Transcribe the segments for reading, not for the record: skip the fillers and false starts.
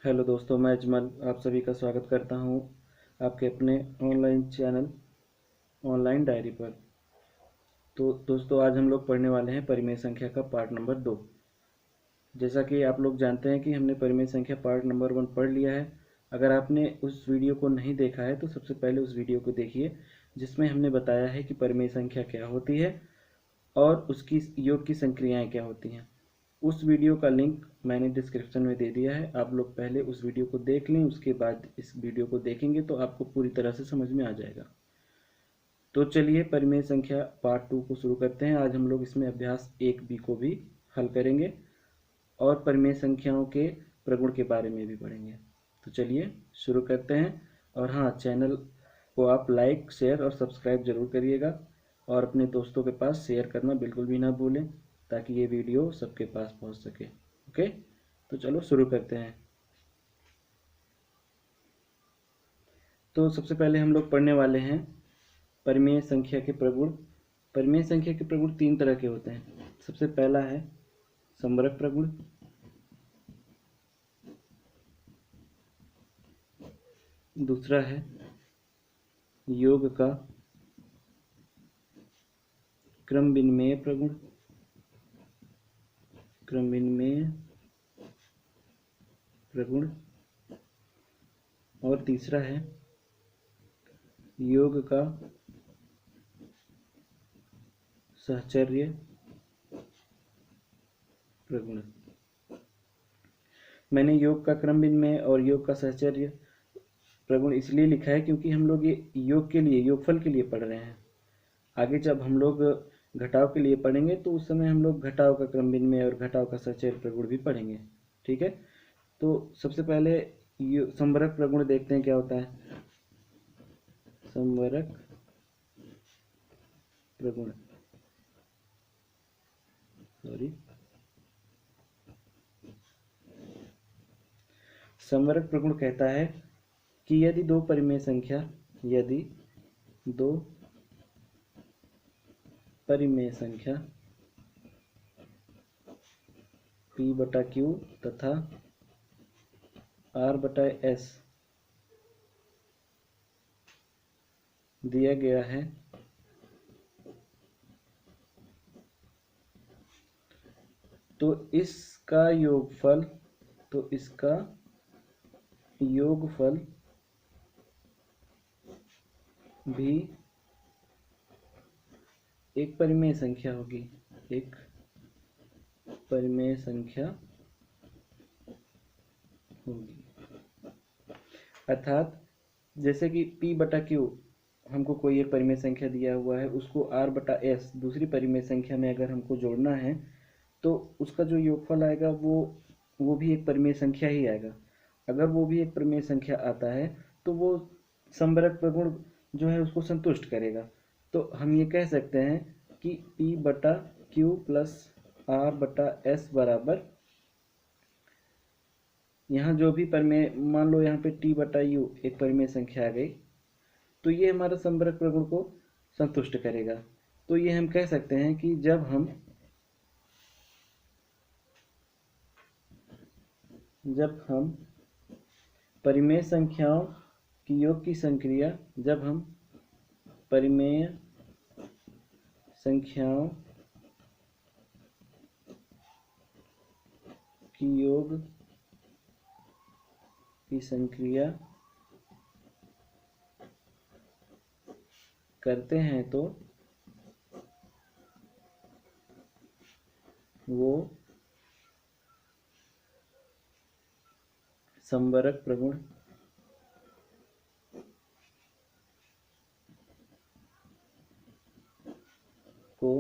Hello दोस्तों, मैं अजमल आप सभी का स्वागत करता हूं आपके अपने ऑनलाइन चैनल ऑनलाइन डायरी पर। तो दोस्तों, आज हम लोग पढ़ने वाले हैं परिमेय संख्या का पार्ट नंबर 2। जैसा कि आप लोग जानते हैं कि हमने परिमेय संख्या पार्ट नंबर 1 पढ़ लिया है। अगर आपने उस वीडियो को नहीं देखा है तो सबसे पहले उस वीडियो को देखिए, जिसमें हमने बताया है कि परिमेय संख्या क्या होती है और उसकी योग की संक्रियाएँ क्या होती हैं। उस वीडियो का लिंक मैंने डिस्क्रिप्शन में दे दिया है। आप लोग पहले उस वीडियो को देख लें, उसके बाद इस वीडियो को देखेंगे तो आपको पूरी तरह से समझ में आ जाएगा। तो चलिए परिमेय संख्या पार्ट 2 को शुरू करते हैं। आज हम लोग इसमें अभ्यास 1B को भी हल करेंगे और परिमेय संख्याओं के प्रगुण के बारे में भी पढ़ेंगे। तो चलिए शुरू करते हैं। और हाँ, चैनल को आप लाइक, शेयर और सब्सक्राइब जरूर करिएगा और अपने दोस्तों के पास शेयर करना बिल्कुल भी ना भूलें, ताकि ये वीडियो सबके पास पहुंच सके। ओके, तो चलो शुरू करते हैं। तो सबसे पहले हम लोग पढ़ने वाले हैं परिमेय संख्या के प्रगुण। परिमेय संख्या के प्रगुण 3 तरह के होते हैं। सबसे पहला है समवरक प्रगुण, दूसरा है योग का क्रम विनिमेय प्रगुण, क्रम विनिमेय प्रगुण, और तीसरा है योग का सहचर्य प्रगुण। मैंने योग का क्रम विनिमय और योग का सहचर्य प्रगुण इसलिए लिखा है क्योंकि हम लोग ये योग के लिए, योगफल के लिए पढ़ रहे हैं। आगे जब हम लोग घटाव के लिए पढ़ेंगे तो उस समय हम लोग घटाव का क्रम विनिमय और घटाव का सहचर्य प्रगुण भी पढ़ेंगे। ठीक है, तो सबसे पहले समवरक प्रगुण देखते हैं क्या होता है। समवरक प्रगुण, समवरक प्रगुण कहता है कि यदि दो परिमेय संख्या P/Q तथा R/S दिया गया है तो इसका योगफल भी एक परिमेय संख्या होगी। एक परिमेय संख्या होगी, अर्थात जैसे कि P/Q हमको कोई एक परिमेय संख्या दिया हुआ है, उसको R/S दूसरी परिमेय संख्या में अगर हमको जोड़ना है तो उसका जो योगफल आएगा वो भी एक परिमेय संख्या ही आएगा। अगर वो भी एक परिमेय संख्या आता है तो वो समवरक प्रगुण जो है उसको संतुष्ट करेगा। तो हम ये कह सकते हैं कि P/Q प्लस R/S बराबर, यहाँ जो भी परिमेय, मान लो यहाँ पे T/U एक परिमेय संख्या आ गई, तो ये हमारा समवरक प्रगुण को संतुष्ट करेगा। तो ये हम कह सकते हैं कि जब हम परिमेय संख्याओं की योग की संक्रिया, जब हम परिमेय संख्याओं की योग की संक्रिया करते हैं तो वो समवरक प्रगुण को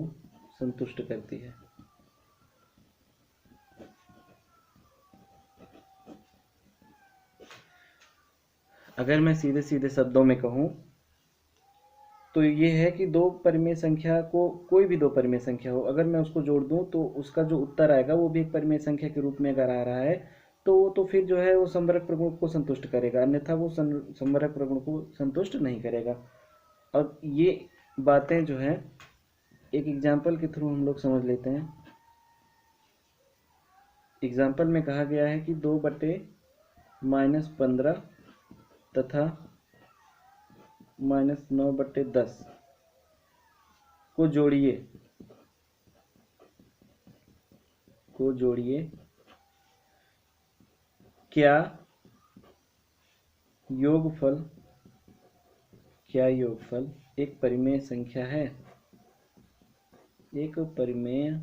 संतुष्ट करती है। अगर मैं सीधे सीधे शब्दों में कहूँ तो ये है कि दो परिमेय संख्या को, कोई भी दो परिमेय संख्या हो, अगर मैं उसको जोड़ दूं तो उसका जो उत्तर आएगा वो भी एक परिमेय संख्या के रूप में अगर आ रहा है तो फिर जो है वो समवरक प्रगुण को संतुष्ट करेगा, अन्यथा वो समवरक प्रगुण को संतुष्ट नहीं करेगा। अब ये बातें जो है एक एग्जाम्पल के थ्रू हम लोग समझ लेते हैं। एग्जाम्पल में कहा गया है कि 2/2 -15 तथा -9/10 को जोड़िए क्या योगफल एक परिमेय संख्या है? एक परिमेय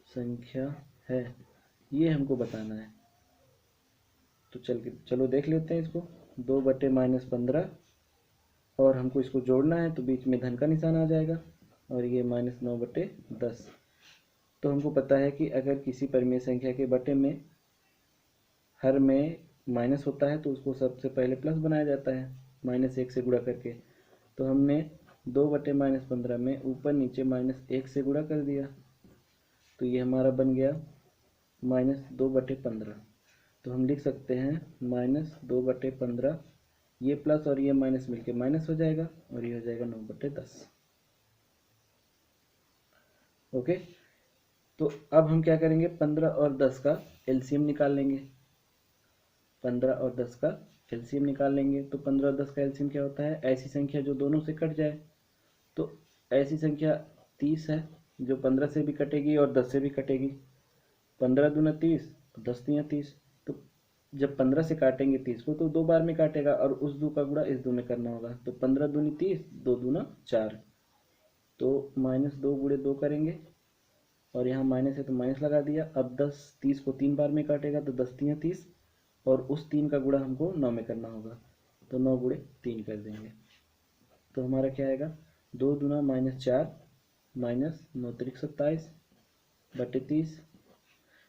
संख्या है, ये हमको बताना है। तो चलो देख लेते हैं इसको। 2/-15 और हमको इसको जोड़ना है, तो बीच में धन का निशान आ जाएगा और ये -9/10। तो हमको पता है कि अगर किसी परिमेय संख्या के बटे में हर में माइनस होता है तो उसको सबसे पहले प्लस बनाया जाता है -1 से गुणा करके। तो हमने 2/-15 में ऊपर नीचे -1 से गुणा कर दिया, तो ये हमारा बन गया -2/15। तो हम लिख सकते हैं -2/15, ये प्लस और ये माइनस मिलके माइनस हो जाएगा और ये हो जाएगा 9/10। ओके, तो अब हम क्या करेंगे, 15 और 10 का एलसीएम निकाल लेंगे। 15 और 10 का एलसीएम निकाल लेंगे। तो 15 और 10 का एलसीएम क्या होता है, ऐसी संख्या जो दोनों से कट जाए। तो ऐसी संख्या 30 है जो 15 से भी कटेगी और 10 से भी कटेगी। 15 दूना 30, 10 तियाँ 30। तो जब 15 से काटेंगे 30 को तो 2 बार में काटेगा और उस 2 का गुणा इस 2 में करना होगा। तो 15 दूनी 30, 2 दूना 4, तो -2 गुणे 2 करेंगे और यहाँ माइनस है तो माइनस लगा दिया। अब 30 को 3 बार में काटेगा तो 10 तियाँ 30 और उस 3 का गुणा हमको 9 में करना होगा, तो 9 गुणे 3 कर देंगे। तो हमारा क्या आएगा, 2 दूना -4 -9 त्रिक 27 बटे 30।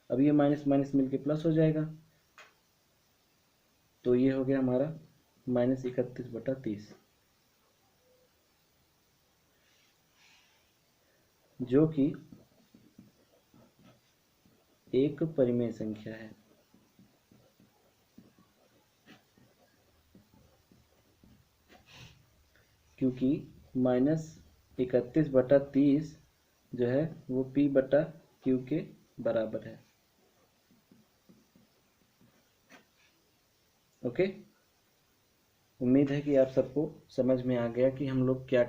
अब ये माइनस माइनस मिलके प्लस हो जाएगा, तो ये हो गया हमारा -31/30, जो कि एक परिमेय संख्या है। क्योंकि -31/30 जो है वो P/Q के बराबर है। ओके, उम्मीद है कि आप सबको समझ में आ गया कि हम लोग क्या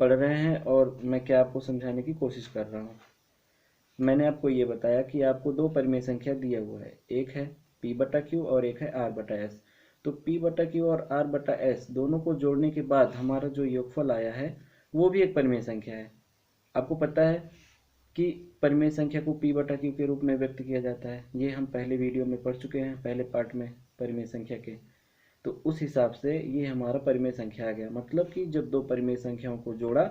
पढ़ रहे हैं और मैं क्या आपको समझाने की कोशिश कर रहा हूँ। मैंने आपको ये बताया कि आपको 2 परिमेय संख्या दिया हुआ है, एक है P/Q और एक है R/S। तो P/Q और R/S दोनों को जोड़ने के बाद हमारा जो योगफल आया है वो भी एक परिमेय संख्या है। आपको पता है कि परिमेय संख्या को P/Q के रूप में व्यक्त किया जाता है, ये हम पहले वीडियो में पढ़ चुके हैं, पहले पार्ट में परिमेय संख्या के। तो उस हिसाब से ये हमारा परिमेय संख्या आ गया। मतलब कि जब 2 परिमेय संख्याओं को जोड़ा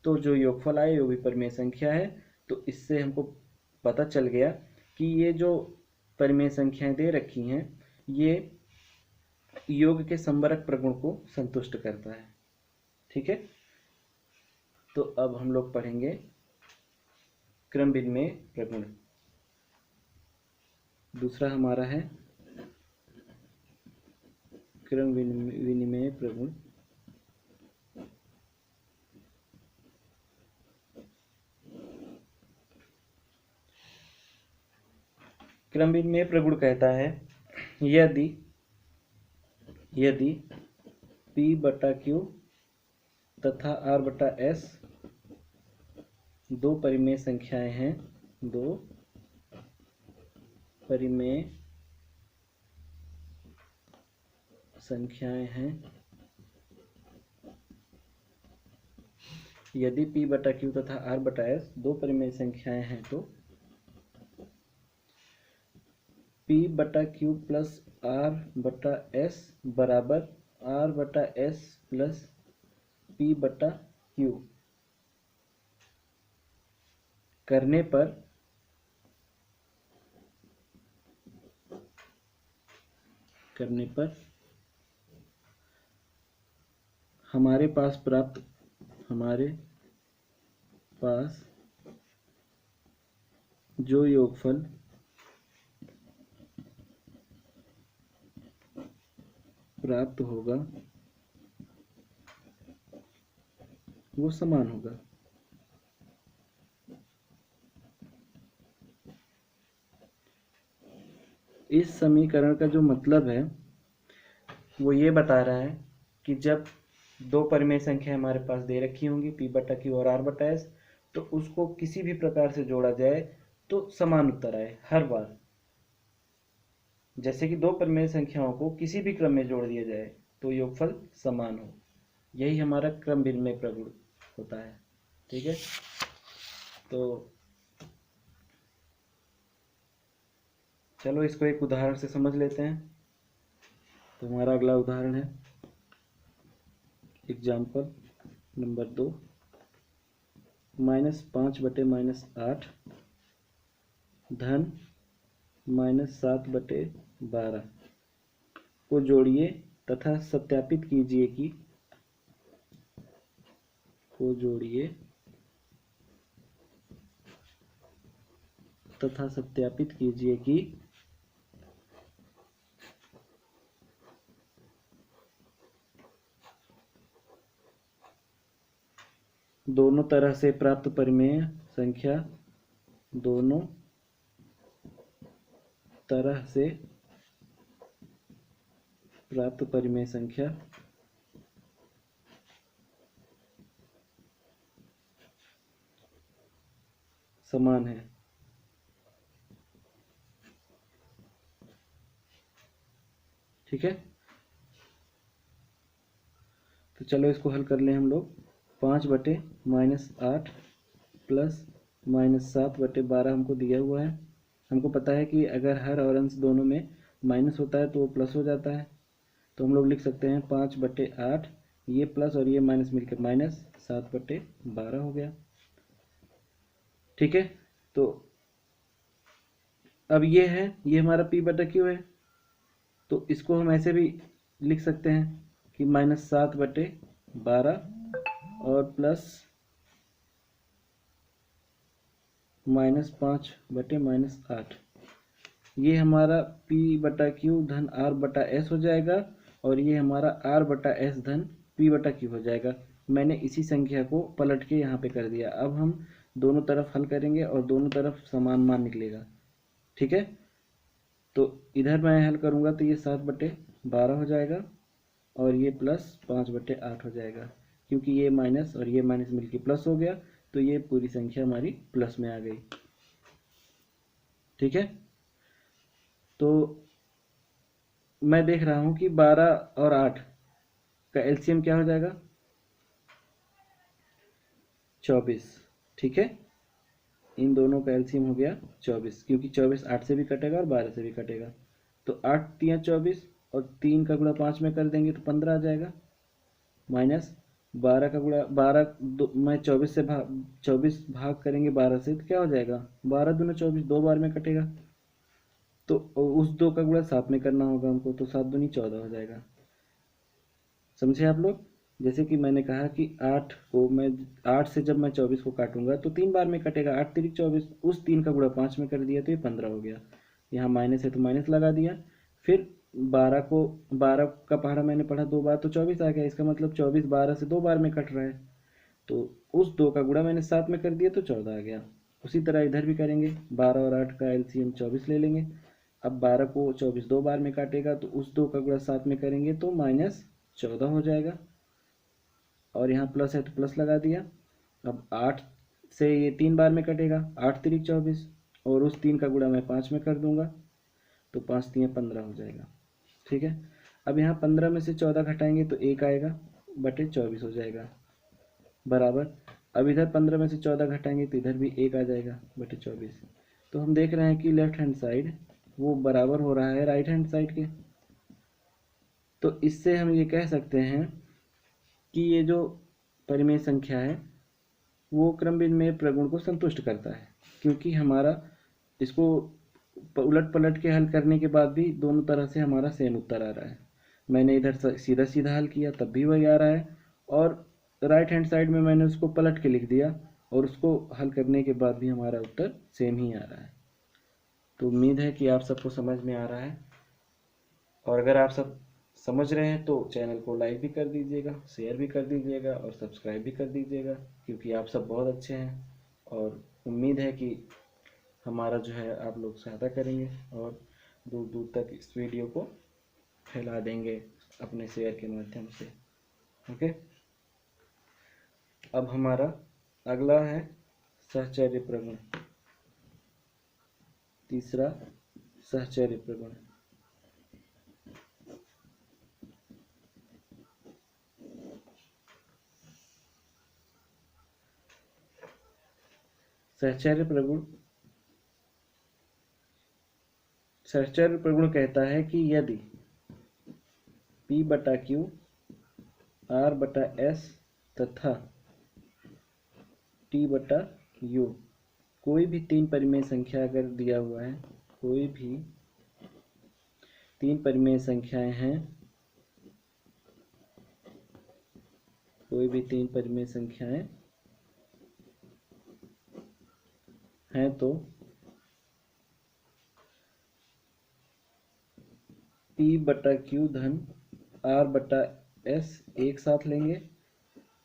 तो जो योगफल आए वो भी परिमेय संख्या है। तो इससे हमको पता चल गया कि ये जो परिमेय संख्याएं दे रखी हैं ये योग के संवरक प्रगुण को संतुष्ट करता है। ठीक है, तो अब हम लोग पढ़ेंगे क्रम विनिमय प्रगुण। दूसरा हमारा है क्रम विनिमय प्रगुण। क्रम विनिमय प्रगुण कहता है यदि P/Q तथा R/S दो परिमेय संख्याएं हैं, दो परिमेय संख्याएं हैं, यदि P/Q तथा R/S दो परिमेय संख्याएं हैं तो P/Q प्लस R/S बराबर R/S प्लस P/Q करने पर हमारे पास जो योगफल प्राप्त होगा वो समान होगा। इस समीकरण का जो मतलब है वो ये बता रहा है कि जब दो परिमेय संख्या हमारे पास दे रखी होंगी पी बटा क्यू और आर बटा एस, तो उसको किसी भी प्रकार से जोड़ा जाए तो समान उत्तर आए हर बार। जैसे कि दो परिमेय संख्याओं को किसी भी क्रम में जोड़ दिया जाए तो योगफल समान हो, यही हमारा क्रम विनिमय प्रगुण होता है। ठीक है, तो चलो इसको एक उदाहरण से समझ लेते हैं। तो हमारा अगला उदाहरण है एग्जाम्पल नंबर 2, -5/-8 धन -7/12 को जोड़िए तथा सत्यापित कीजिए कि दोनों तरह से प्राप्त परिमेय संख्या समान है। ठीक है, तो चलो इसको हल कर लें हम लोग। 5/-8 प्लस -7/12 हमको दिया हुआ है। हमको पता है कि अगर हर और अंश दोनों में माइनस होता है तो वो प्लस हो जाता है। तो हम लोग लिख सकते हैं 5/8, ये प्लस और ये माइनस मिलकर -7/12 हो गया। ठीक है, तो अब ये ये हमारा p बटा क्यू है, तो इसको हम ऐसे भी लिख सकते हैं कि -7/12 और प्लस -5/-8, ये हमारा p बटा क्यू धन r बटा s हो जाएगा और ये हमारा r बटा s धन p बटा क्यू हो जाएगा। मैंने इसी संख्या को पलट के यहाँ पे कर दिया। अब हम दोनों तरफ हल करेंगे और दोनों तरफ समान मान निकलेगा। ठीक है, तो इधर मैं हल करूँगा तो ये 7/12 हो जाएगा और ये प्लस 5/8 हो जाएगा, क्योंकि ये माइनस और ये माइनस मिलके प्लस हो गया, तो ये पूरी संख्या हमारी प्लस में आ गई। ठीक है, तो मैं देख रहा हूँ कि 12 और 8 का एलसीएम क्या हो जाएगा, 24। ठीक है, इन दोनों का एलसीएम हो गया 24, क्योंकि 24 8 से भी कटेगा और 12 से भी कटेगा। तो 8 तियाँ 24 और 3 का गुणा 5 में कर देंगे तो 15 आ जाएगा, माइनस 12 का गुणा 12 मैं 24 से 24 भाग करेंगे 12 से तो क्या हो जाएगा, 12 दूना 24, 2 बार में कटेगा। तो उस 2 का गुणा 7 में करना होगा हमको, तो 7 दूनी 14 हो जाएगा। समझे आप लोग? जैसे कि मैंने कहा कि 8 से जब मैं 24 को काटूंगा तो 3 बार में कटेगा, 8 तिरिक 24, उस 3 का गुणा 5 में कर दिया तो ये 15 हो गया। यहाँ माइनस है तो माइनस लगा दिया। फिर 12 का पहाड़ा मैंने पढ़ा 2 बार तो 24 आ गया, इसका मतलब 24 12 से 2 बार में कट रहा है, तो उस 2 का गुणा मैंने 7 में कर दिया तो 14 आ गया। उसी तरह इधर भी करेंगे, 12 और 8 का एलसीएम 24 ले लेंगे। अब 12 को 24 2 बार में काटेगा तो उस 2 का गुणा 7 में करेंगे तो -14 हो जाएगा, और यहाँ प्लस है तो प्लस लगा दिया। अब 8 से ये 3 बार में कटेगा, 8 तिरिक 24, और उस 3 का गुणा मैं 5 में कर दूंगा तो 5 तियाँ 15 हो जाएगा। ठीक है, अब यहाँ 15 में से 14 घटाएंगे तो 1 आएगा, बटे 24 हो जाएगा, बराबर। अब इधर 15 में से 14 घटाएंगे तो इधर भी 1 आ जाएगा, बटे 24। तो हम देख रहे हैं कि लेफ्ट हैंड साइड वो बराबर हो रहा है राइट हैंड साइड के। तो इससे हम ये कह सकते हैं कि ये जो परिमेय संख्या है वो क्रम विनिमय प्रगुण को संतुष्ट करता है, क्योंकि हमारा इसको उलट पलट के हल करने के बाद भी दोनों तरह से हमारा सेम उत्तर आ रहा है। मैंने इधर सीधा सीधा हल किया तब भी वही आ रहा है, और राइट हैंड साइड में मैंने उसको पलट के लिख दिया और उसको हल करने के बाद भी हमारा उत्तर सेम ही आ रहा है। तो उम्मीद है कि आप सबको समझ में आ रहा है, और अगर आप सब समझ रहे हैं तो चैनल को लाइक भी कर दीजिएगा, शेयर भी कर दीजिएगा और सब्सक्राइब भी कर दीजिएगा, क्योंकि आप सब बहुत अच्छे हैं। और उम्मीद है कि हमारा जो है आप लोग सहायता करेंगे। और दूर दूर तक इस वीडियो को फैला देंगे अपने शेयर के माध्यम से। ओके, अब हमारा अगला है सहचर्य प्रगुण। तीसरा सहचर्य प्रगुण। सहचर्य प्रगुण कहता है कि यदि P/Q R/S तथा T/U कोई भी तीन परिमेय संख्या अगर दिया हुआ है, कोई भी तीन परिमेय संख्याएं हैं, कोई भी तीन परिमेय संख्याएं हैं तो P/Q धन R/S एक साथ लेंगे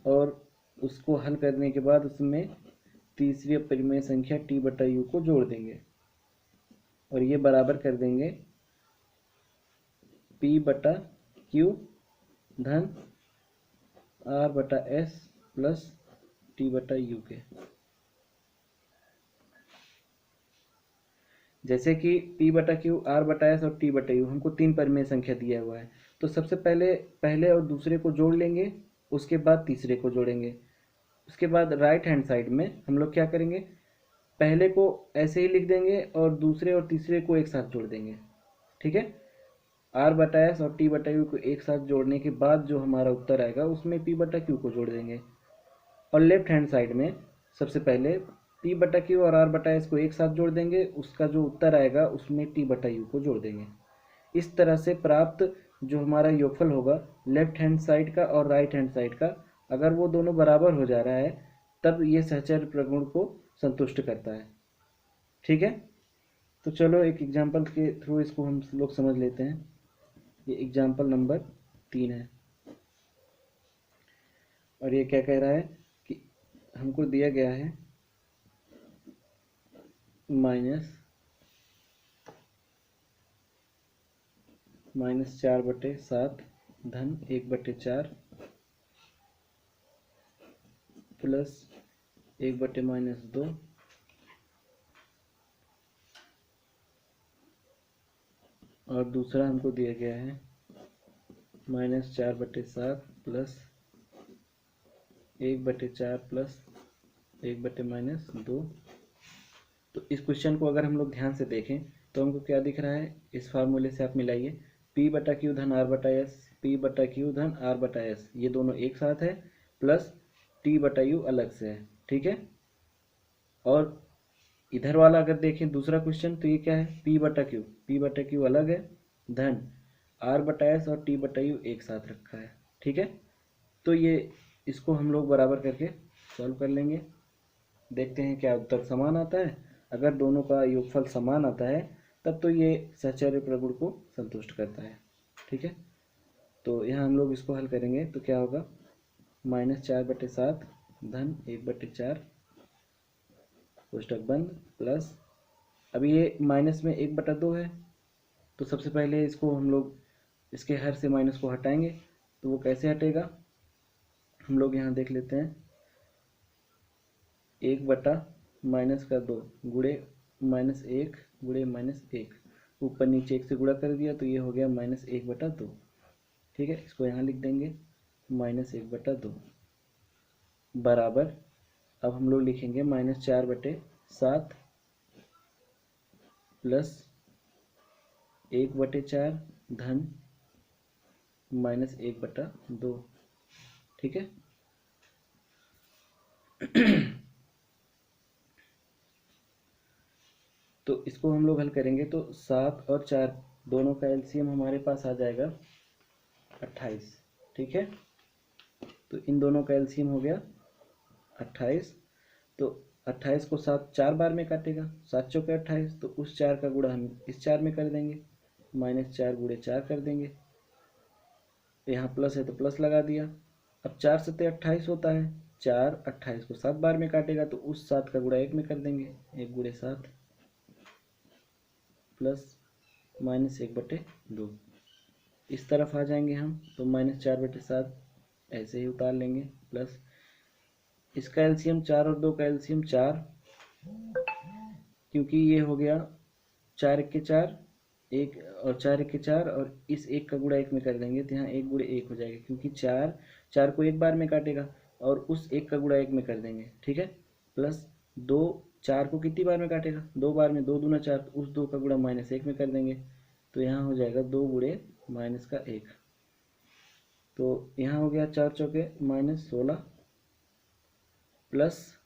और उसको हल करने के बाद उसमें तीसरी परिमेय संख्या T/U को जोड़ देंगे और ये बराबर कर देंगे P/Q धन R/S प्लस T/U के। जैसे कि P/Q R/S और T/U हमको तीन परिमेय संख्या दिया हुआ है, तो सबसे पहले और दूसरे को जोड़ लेंगे, उसके बाद तीसरे को जोड़ेंगे। उसके बाद राइट हैंड साइड में हम लोग क्या करेंगे, पहले को ऐसे ही लिख देंगे और दूसरे और तीसरे को एक साथ जोड़ देंगे। ठीक है, R/S और T/U को एक साथ जोड़ने के बाद जो हमारा उत्तर आएगा उसमें P/Q को जोड़ देंगे और लेफ्ट हैंड साइड में सबसे पहले P/Q और R/S को एक साथ जोड़ देंगे, उसका जो उत्तर आएगा उसमें T/U को जोड़ देंगे। इस तरह से प्राप्त जो हमारा योगफल होगा लेफ्ट हैंड साइड का और राइट हैंड साइड का, अगर वो दोनों बराबर हो जा रहा है तब ये सहचर्य प्रगुण को संतुष्ट करता है। ठीक है, तो चलो एक एग्जाम्पल के थ्रू इसको हम लोग समझ लेते हैं। ये एग्जाम्पल नंबर 3 है और ये क्या कह रहा है कि हमको दिया गया है -4/7 धन 1/4 प्लस 1/-2 और दूसरा हमको दिया गया है -4/7 प्लस 1/4 प्लस 1/-2। तो इस क्वेश्चन को अगर हम लोग ध्यान से देखें तो हमको क्या दिख रहा है, इस फार्मूले से आप मिलाइए। P/Q धन R/S, P/Q धन R/S ये दोनों एक साथ है प्लस T/U अलग से है। ठीक है, और इधर वाला अगर देखें दूसरा क्वेश्चन तो ये क्या है, P/Q अलग है धन R/S और T/U एक साथ रखा है। ठीक है, तो ये इसको हम लोग बराबर करके सॉल्व कर लेंगे, देखते हैं क्या उत्तर समान आता है। अगर दोनों का योगफल समान आता है तब तो ये सहचर्य प्रगुण को संतुष्ट करता है। ठीक है, तो यहाँ हम लोग इसको हल करेंगे तो क्या होगा, -4/7 धन 1/4 कोष्टक बंद प्लस, अभी ये माइनस में 1/2 है तो सबसे पहले इसको हम लोग इसके हर से माइनस को हटाएंगे। तो वो कैसे हटेगा, हम लोग यहाँ देख लेते हैं। 1/-2 गुणे -1 गुणे -1, ऊपर नीचे 1 से गुणा कर दिया तो ये हो गया -1/2। ठीक है, इसको यहाँ लिख देंगे -1/2 बराबर, अब हम लोग लिखेंगे -4/7 प्लस 1/4 धन -1/2। ठीक है, तो इसको हम लोग हल करेंगे तो 7 और 4 दोनों का एलसीएम हमारे पास आ जाएगा 28। ठीक है, तो इन दोनों का एलसीएम हो गया 28। तो 28 को 7 4 बार में काटेगा, 7 चौके 28, तो उस 4 का गुणा हम इस 4 में कर देंगे, -4 गुणे 4 कर देंगे। यहाँ प्लस है तो प्लस लगा दिया। अब 4 सत्ते 28 होता है, 4 28 को 7 बार में काटेगा तो उस 7 का गुणा 1 में कर देंगे, 1 गुणे 7 प्लस -1/2। इस तरफ आ जाएंगे हम तो -4/7 ऐसे ही उतार लेंगे, प्लस इसका एलसीएम 4 और 2 का एलसीएम 4, क्योंकि ये हो गया 4 1 4, एक और 4 1 4, और इस एक का गुणा एक में कर देंगे तो यहाँ 1 गुणे 1 हो जाएगा, क्योंकि 4 4 को एक बार में काटेगा और उस एक का गुणा एक में कर देंगे, ठीक है। प्लस 2 4 को कितनी बार में काटेगा, 2 बार में, 2 दूना 4, तो उस 2 का गुणा -1 में कर देंगे तो यहाँ हो जाएगा 2 गुणे -1। तो यहाँ हो गया 4 चौके -16, प्लस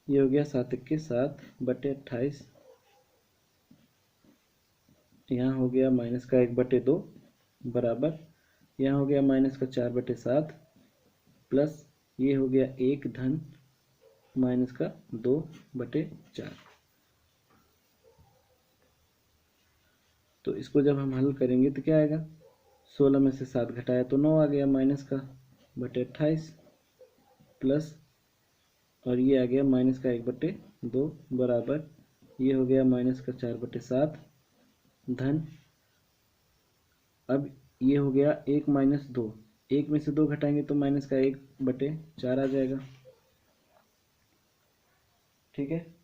ये हो गया 7 1 7/28, यहाँ हो गया -1/2 बराबर, यहाँ हो गया -4/7, प्लस ये हो गया 1 धन -2/4। तो इसको जब हम हल करेंगे तो क्या आएगा, 16 में से 7 घटाया तो 9 आ गया -1/28, प्लस और ये आ गया -1/2 बराबर, ये हो गया -4/7 धन, अब ये हो गया 1 - 2, 1 में से 2 घटाएंगे तो -1/4 आ जाएगा, ठीक है।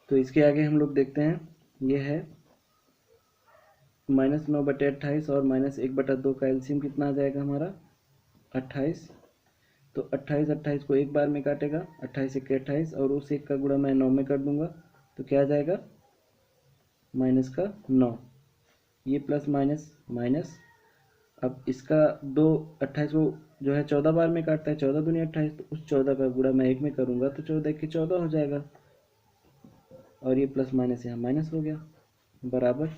तो इसके आगे हम लोग देखते हैं, ये है -9/28 और -1/2 का एलसीएम कितना आ जाएगा हमारा 28। तो 28 को एक बार में काटेगा, 28 1 28, और उस एक का गुणा मैं 9 में कर दूंगा तो क्या आ जाएगा -9, ये प्लस माइनस माइनस। अब इसका 2 28 को जो है 14 बार में काटता है, 14 दूनी 28, तो उस 14 का गुणा मैं एक में करूँगा तो 14 के 14 हो जाएगा, और ये प्लस माइनस यहाँ माइनस हो गया बराबर।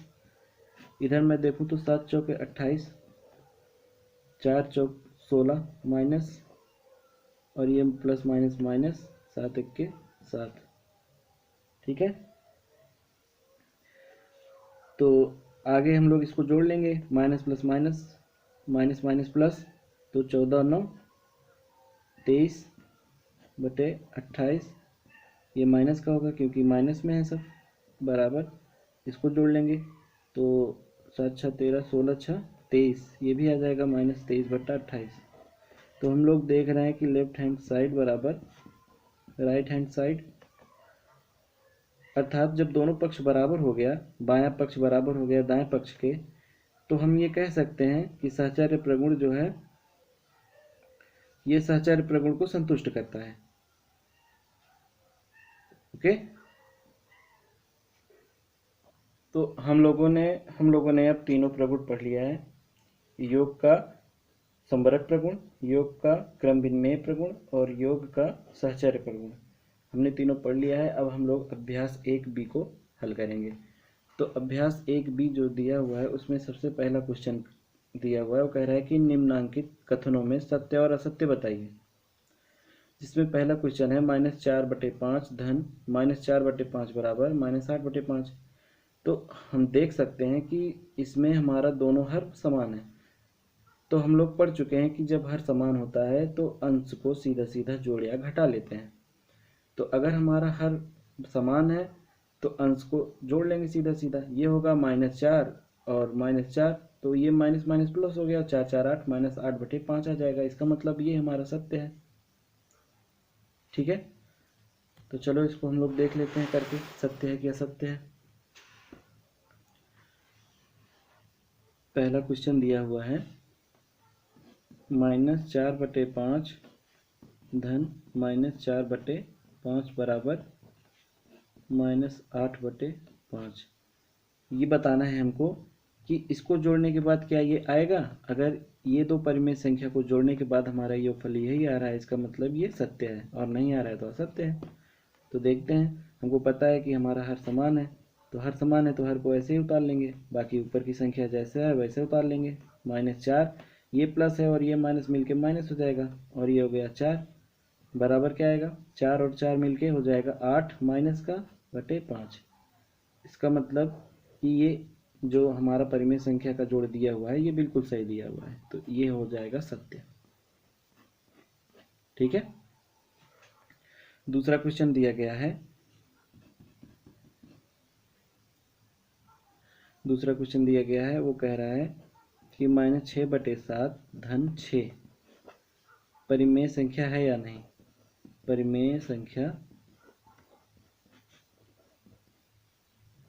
इधर मैं देखूँ तो 7 चौके 28, 4 चौक 16 माइनस, और ये प्लस माइनस माइनस, 7 1 के 7, ठीक है। तो आगे हम लोग इसको जोड़ लेंगे, minus plus minus, minus minus plus, तो 14 9 23/28, ये माइनस का होगा क्योंकि माइनस में है सब बराबर। इसको जोड़ लेंगे तो 7 6 13, 16 6 23, ये भी आ जाएगा -23/28। तो हम लोग देख रहे हैं कि लेफ्ट हैंड साइड बराबर राइट हैंड साइड, अर्थात जब दोनों पक्ष बराबर हो गया, बायां पक्ष बराबर हो गया दाएं पक्ष के, तो हम ये कह सकते हैं कि सहचर्य प्रगुण जो है ये सहचर्य प्रगुण को संतुष्ट करता है। ओके, तो हम लोगों ने अब तीनों प्रगुण पढ़ लिया है, योग का संवरक प्रगुण, योग का क्रम विनिमेय प्रगुण और योग का सहचर्य प्रगुण, हमने तीनों पढ़ लिया है। अब हम लोग अभ्यास 1B को हल करेंगे। तो अभ्यास 1B जो दिया हुआ है उसमें सबसे पहला क्वेश्चन दिया हुआ है, वो कह रहा है कि निम्नांकित कथनों में सत्य और असत्य बताइए। जिसमें पहला क्वेश्चन है -4/5 धन -4/5 बराबर -8/5। तो हम देख सकते हैं कि इसमें हमारा दोनों हर समान है। तो हम लोग पढ़ चुके हैं कि जब हर समान होता है तो अंश को सीधा सीधा जोड़ या घटा लेते हैं। तो अगर हमारा हर समान है तो अंश को जोड़ लेंगे सीधा सीधा, ये होगा -4 और -4, तो ये माइनस माइनस प्लस हो गया, 4 4 8 -8/5 आ जाएगा। इसका मतलब ये हमारा सत्य है, ठीक है। तो चलो इसको हम लोग देख लेते हैं करके, सत्य है कि असत्य है। पहला क्वेश्चन दिया हुआ है -4/5 धन -4/5 बराबर -8/5। ये बताना है हमको कि इसको जोड़ने के बाद क्या ये आएगा। अगर ये दो परिमेय संख्या को जोड़ने के बाद हमारा योगफल यही आ रहा है, इसका मतलब ये सत्य है, और नहीं आ रहा है तो असत्य है। तो देखते हैं, हमको पता है कि हमारा हर समान है, तो हर समान है तो हर को ऐसे ही उतार लेंगे, बाकी ऊपर की संख्या जैसे है वैसे उतार लेंगे। -4, ये प्लस है और ये माइनस मिलके माइनस हो जाएगा, और ये हो गया 4 बराबर क्या आएगा, 4 और 4 मिलके हो जाएगा 8 -5। इसका मतलब कि ये जो हमारा परिमेय संख्या का जोड़ दिया हुआ है ये बिल्कुल सही दिया हुआ है, तो ये हो जाएगा सत्य। ठीक है। दूसरा क्वेश्चन दिया गया है, वो कह रहा है कि -6/7 धन 6 परिमेय संख्या है या नहीं। परिमेय संख्या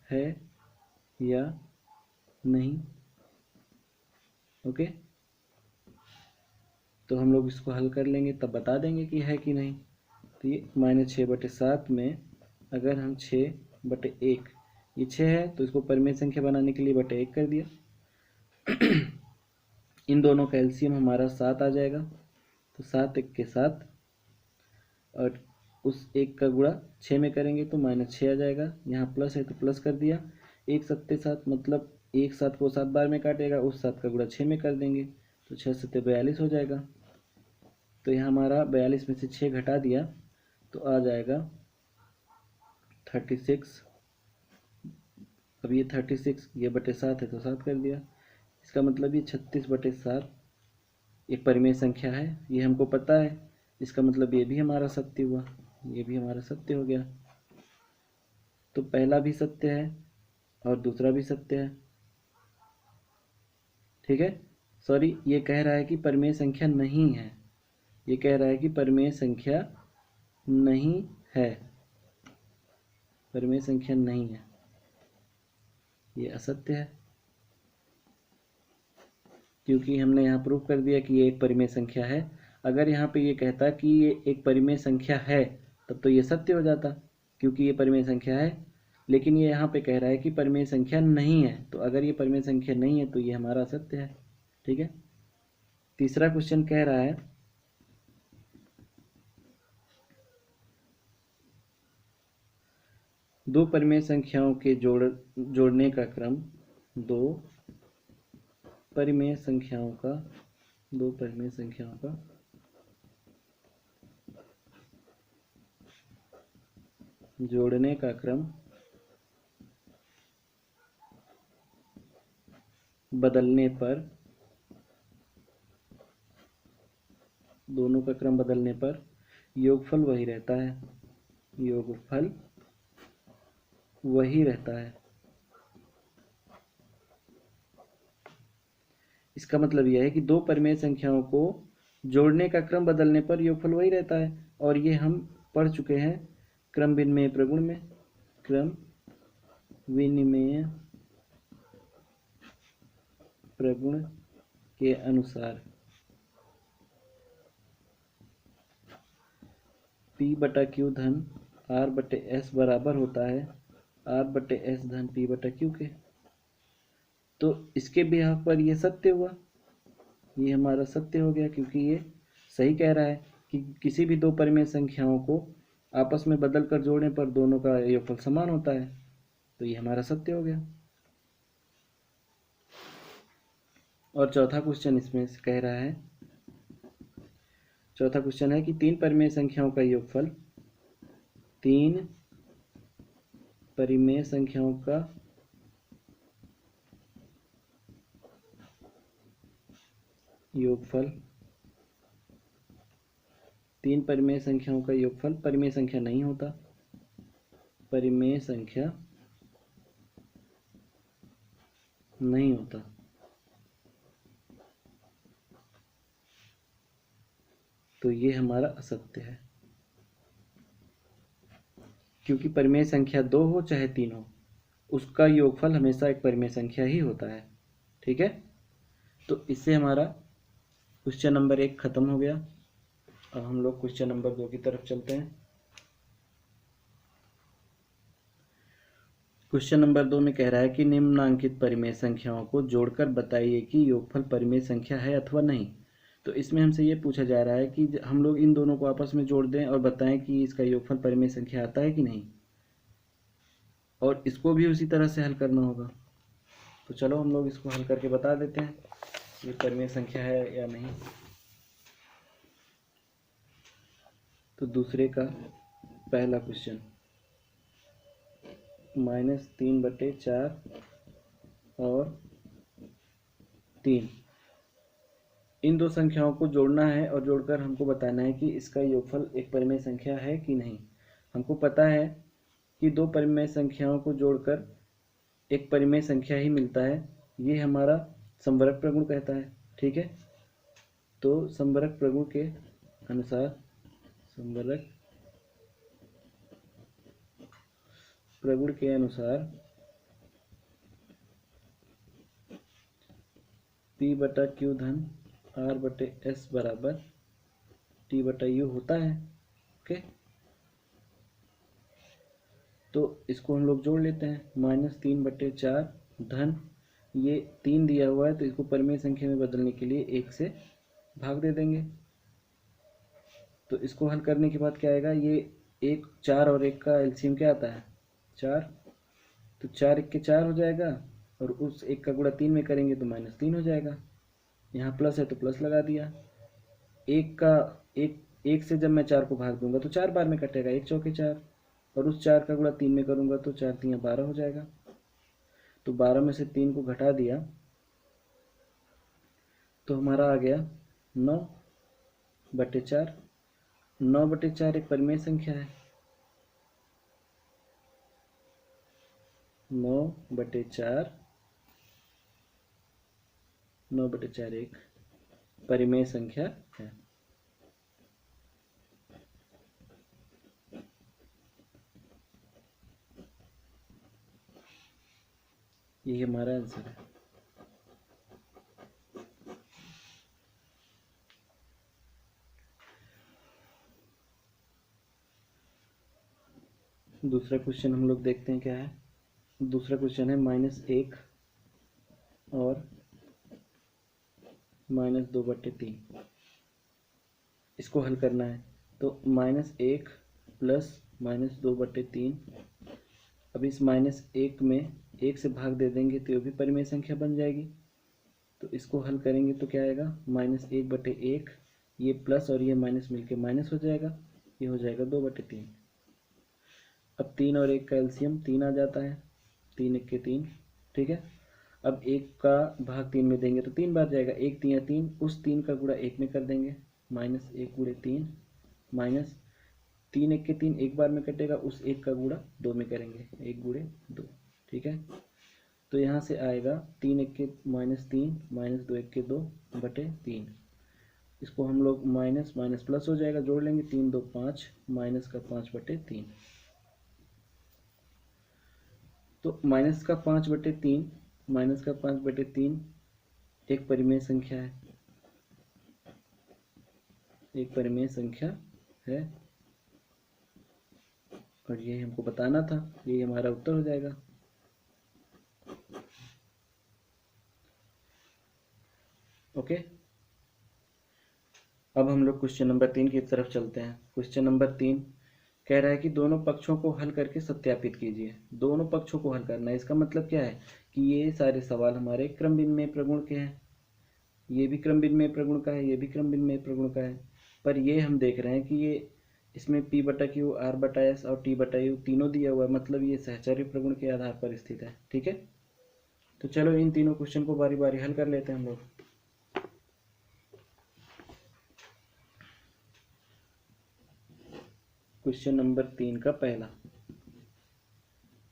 है या नहीं। ओके, तो हम लोग इसको हल कर लेंगे, तब बता देंगे कि है कि नहीं। तो ये -6/7 में अगर हम 6/1, ये 6 है तो इसको परिमेय संख्या बनाने के लिए बटे 1 कर दिया। इन दोनों का एलसीएम हमारा 7 आ जाएगा, तो 7 1 के 7, और उस 1 का गुणा 6 में करेंगे तो -6 आ जाएगा। यहाँ प्लस है तो प्लस कर दिया। 1 7 7 मतलब 1 7 को 7 बार में काटेगा, उस 7 का गुणा 6 में कर देंगे तो 6 7 42 हो जाएगा। तो यहाँ हमारा 42 में से 6 घटा दिया तो आ जाएगा 36। अब ये 36 ये बटे 7 है तो 7 कर दिया। इसका मतलब ये 36/7 एक परिमेय संख्या है, ये हमको पता है। इसका मतलब ये भी हमारा सत्य हुआ, ये भी हमारा सत्य हो गया। तो पहला भी सत्य है और दूसरा भी सत्य है। ठीक है। सॉरी, ये कह रहा है कि परिमेय संख्या नहीं है, ये कह रहा है कि परिमेय संख्या नहीं है, परिमेय संख्या नहीं है, ये असत्य है, क्योंकि हमने यहाँ प्रूव कर दिया कि ये एक परिमेय संख्या है। अगर यहाँ पे ये कहता कि ये एक परिमेय संख्या है तब तो ये सत्य हो जाता, क्योंकि ये परिमेय संख्या है। लेकिन ये यहाँ पे कह रहा है कि परिमेय संख्या नहीं है, तो अगर ये परिमेय संख्या नहीं है तो ये हमारा असत्य है। ठीक है। तीसरा क्वेश्चन कह रहा है, दो परिमेय संख्याओं के जोड़ने का क्रम, दो परिमेय संख्याओं का जोड़ने का क्रम बदलने पर, दोनों का क्रम बदलने पर योगफल वही रहता है, योगफल वही रहता है। इसका मतलब यह है कि दो परिमेय संख्याओं को जोड़ने का क्रम बदलने पर योगफल वही रहता है, और ये हम पढ़ चुके हैं क्रम विनिमेय प्रगुण में। क्रम विनिमेय प्रगुण के अनुसार P/Q धन R/S बराबर होता है R/S धन P/Q के। तो इसके बिहाफ पर ये सत्य हुआ, ये हमारा सत्य हो गया, क्योंकि ये सही कह रहा है कि किसी भी दो परिमेय संख्याओं को आपस में बदल कर जोड़ने पर दोनों का योगफल समान होता है, तो ये हमारा सत्य हो गया। और चौथा क्वेश्चन इसमें कह रहा है, चौथा क्वेश्चन है कि तीन परिमेय संख्याओं का योगफल, तीन परिमेय संख्याओं का योगफल, तीन परिमेय संख्याओं का योगफल परिमेय संख्या नहीं होता, परिमेय संख्या नहीं होता। तो ये हमारा असत्य है, क्योंकि परिमेय संख्या दो हो चाहे तीन हो, उसका योगफल हमेशा एक परिमेय संख्या ही होता है। ठीक है। तो इससे हमारा क्वेश्चन नंबर 1 खत्म हो गया। अब हम लोग क्वेश्चन नंबर 2 की तरफ चलते हैं। क्वेश्चन नंबर 2 में कह रहा है कि निम्नांकित परिमेय संख्याओं को जोड़कर बताइए कि योगफल परिमेय संख्या है अथवा नहीं। तो इसमें हमसे ये पूछा जा रहा है कि हम लोग इन दोनों को आपस में जोड़ दें और बताएं कि इसका योगफल परिमेय संख्या आता है कि नहीं, और इसको भी उसी तरह से हल करना होगा। तो चलो हम लोग इसको हल करके बता देते हैं ये परिमेय संख्या है या नहीं। तो दूसरे का पहला क्वेश्चन, -3/4 और 3। इन दो संख्याओं को जोड़ना है और जोड़कर हमको बताना है कि इसका योगफल एक परिमेय संख्या है कि नहीं। हमको पता है कि दो परिमेय संख्याओं को जोड़कर एक परिमेय संख्या ही मिलता है। ये हमारा समवर्ग प्रगुण कहता है। ठीक है, तो समवर्ग प्रगुण के अनुसार P बटा Q धन R बटे S बराबर T बटा U होता है। ओके, तो इसको हम लोग जोड़ लेते हैं। -3/4 धन ये 3 दिया हुआ है तो इसको परिमेय संख्या में बदलने के लिए 1 से भाग दे देंगे। तो इसको हल करने के बाद क्या आएगा, ये 4 और 1 का एलसीएम क्या आता है 4, तो 4 1 के 4 हो जाएगा और उस 1 का गुणा 3 में करेंगे तो -3 हो जाएगा। यहाँ प्लस है तो प्लस लगा दिया। एक से जब मैं 4 को भाग दूंगा तो 4 बार में कटेगा, 1 चौके 4, और उस 4 का गुणा 3 में करूंगा तो 4 3 12 हो जाएगा। तो 12 में से 3 को घटा दिया तो हमारा आ गया 9/4। 9/4 एक परिमेय संख्या है। 9/4 एक परिमेय संख्या है। यही हमारा आंसर है। दूसरा क्वेश्चन हम लोग देखते हैं क्या है। दूसरा क्वेश्चन है -1 और -2/3। इसको हल करना है। तो -1 प्लस -2/3। अब इस -1 में 1 से भाग दे देंगे तो ये भी परिमेय संख्या बन जाएगी। तो इसको हल करेंगे तो क्या आएगा, -1/1, ये प्लस और ये माइनस मिलके माइनस हो जाएगा, ये हो जाएगा 2/3। अब 3 और 1 का एलसीएम 3 आ जाता है, 3 1 के 3। ठीक है, अब 1 का भाग 3 में देंगे तो 3 बार जाएगा, 1 3 3, उस 3 का गुणा 1 में कर देंगे, -1 × 3 माइनस 3 1 के 3 एक बार में कटेगा, उस 1 का गुणा 2 में करेंगे, 1 × 2। ठीक है, तो यहाँ से आएगा 3 1 के -3 -2 1 के 2/3। इसको हम लोग माइनस माइनस प्लस हो जाएगा, जोड़ लेंगे, 3 2 5 माइनस का 5/3। तो -5/3 एक परिमेय संख्या है, और ये हमको बताना था, ये हमारा उत्तर हो जाएगा। ओके, अब हम लोग क्वेश्चन नंबर 3 की तरफ चलते हैं। क्वेश्चन नंबर 3 कह रहा है कि दोनों पक्षों को हल करके सत्यापित कीजिए। दोनों पक्षों को हल करना है, इसका मतलब क्या है कि ये सारे सवाल हमारे क्रम विनिमय प्रगुण के हैं। ये भी क्रम विनिमय प्रगुण का है, ये भी क्रम विनिमय प्रगुण का है, पर ये हम देख रहे हैं कि ये इसमें P/Q, R/S और T/U तीनों दिया हुआ है, मतलब ये सहचर्य प्रगुण के आधार पर स्थित है। ठीक है, तो चलो इन तीनों क्वेश्चन को बारी बारी हल कर लेते हैं हम लोग। क्वेश्चन नंबर 3 का पहला,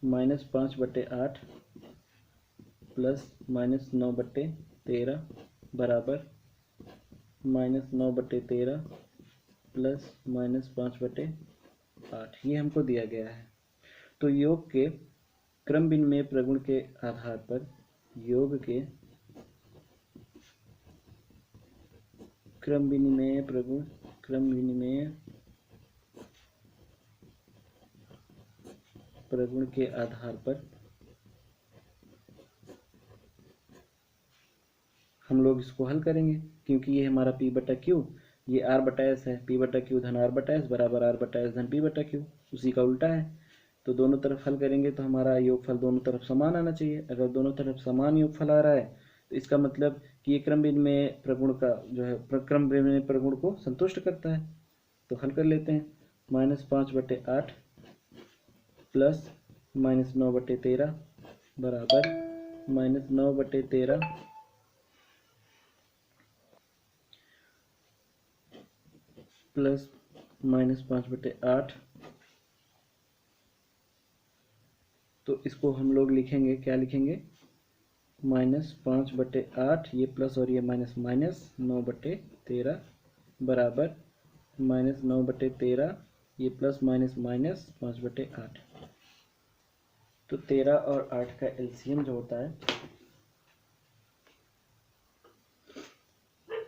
-5/8 प्लस -9/13 बराबर -9/13 प्लस -5/8, ये हमको दिया गया है। तो योग के क्रम विनिमय प्रगुण के आधार पर योग के क्रम विनिमय प्रगुण के आधार पर हम लोग इसको हल करेंगे, क्योंकि ये हमारा P/Q, ये R/S है। P/Q धन R/S बराबर R/S धन P/Q, उसी का उल्टा है। तो दोनों तरफ हल करेंगे तो हमारा योगफल दोनों तरफ समान आना चाहिए। अगर दोनों तरफ समान योगफल आ रहा है तो इसका मतलब कि ये क्रम विनिमय प्रगुण का जो है क्रम विनिमय प्रगुण को संतुष्ट करता है। तो हल कर लेते हैं। -5/8 प्लस -9/13 बराबर -9/13 प्लस -5/8। तो इसको हम लोग लिखेंगे, क्या लिखेंगे, -5/8, ये प्लस और ये माइनस, -9/13 बराबर -9/13, ये प्लस माइनस माइनस 5/8। तो 13 और 8 का एलसीएम जो होता है,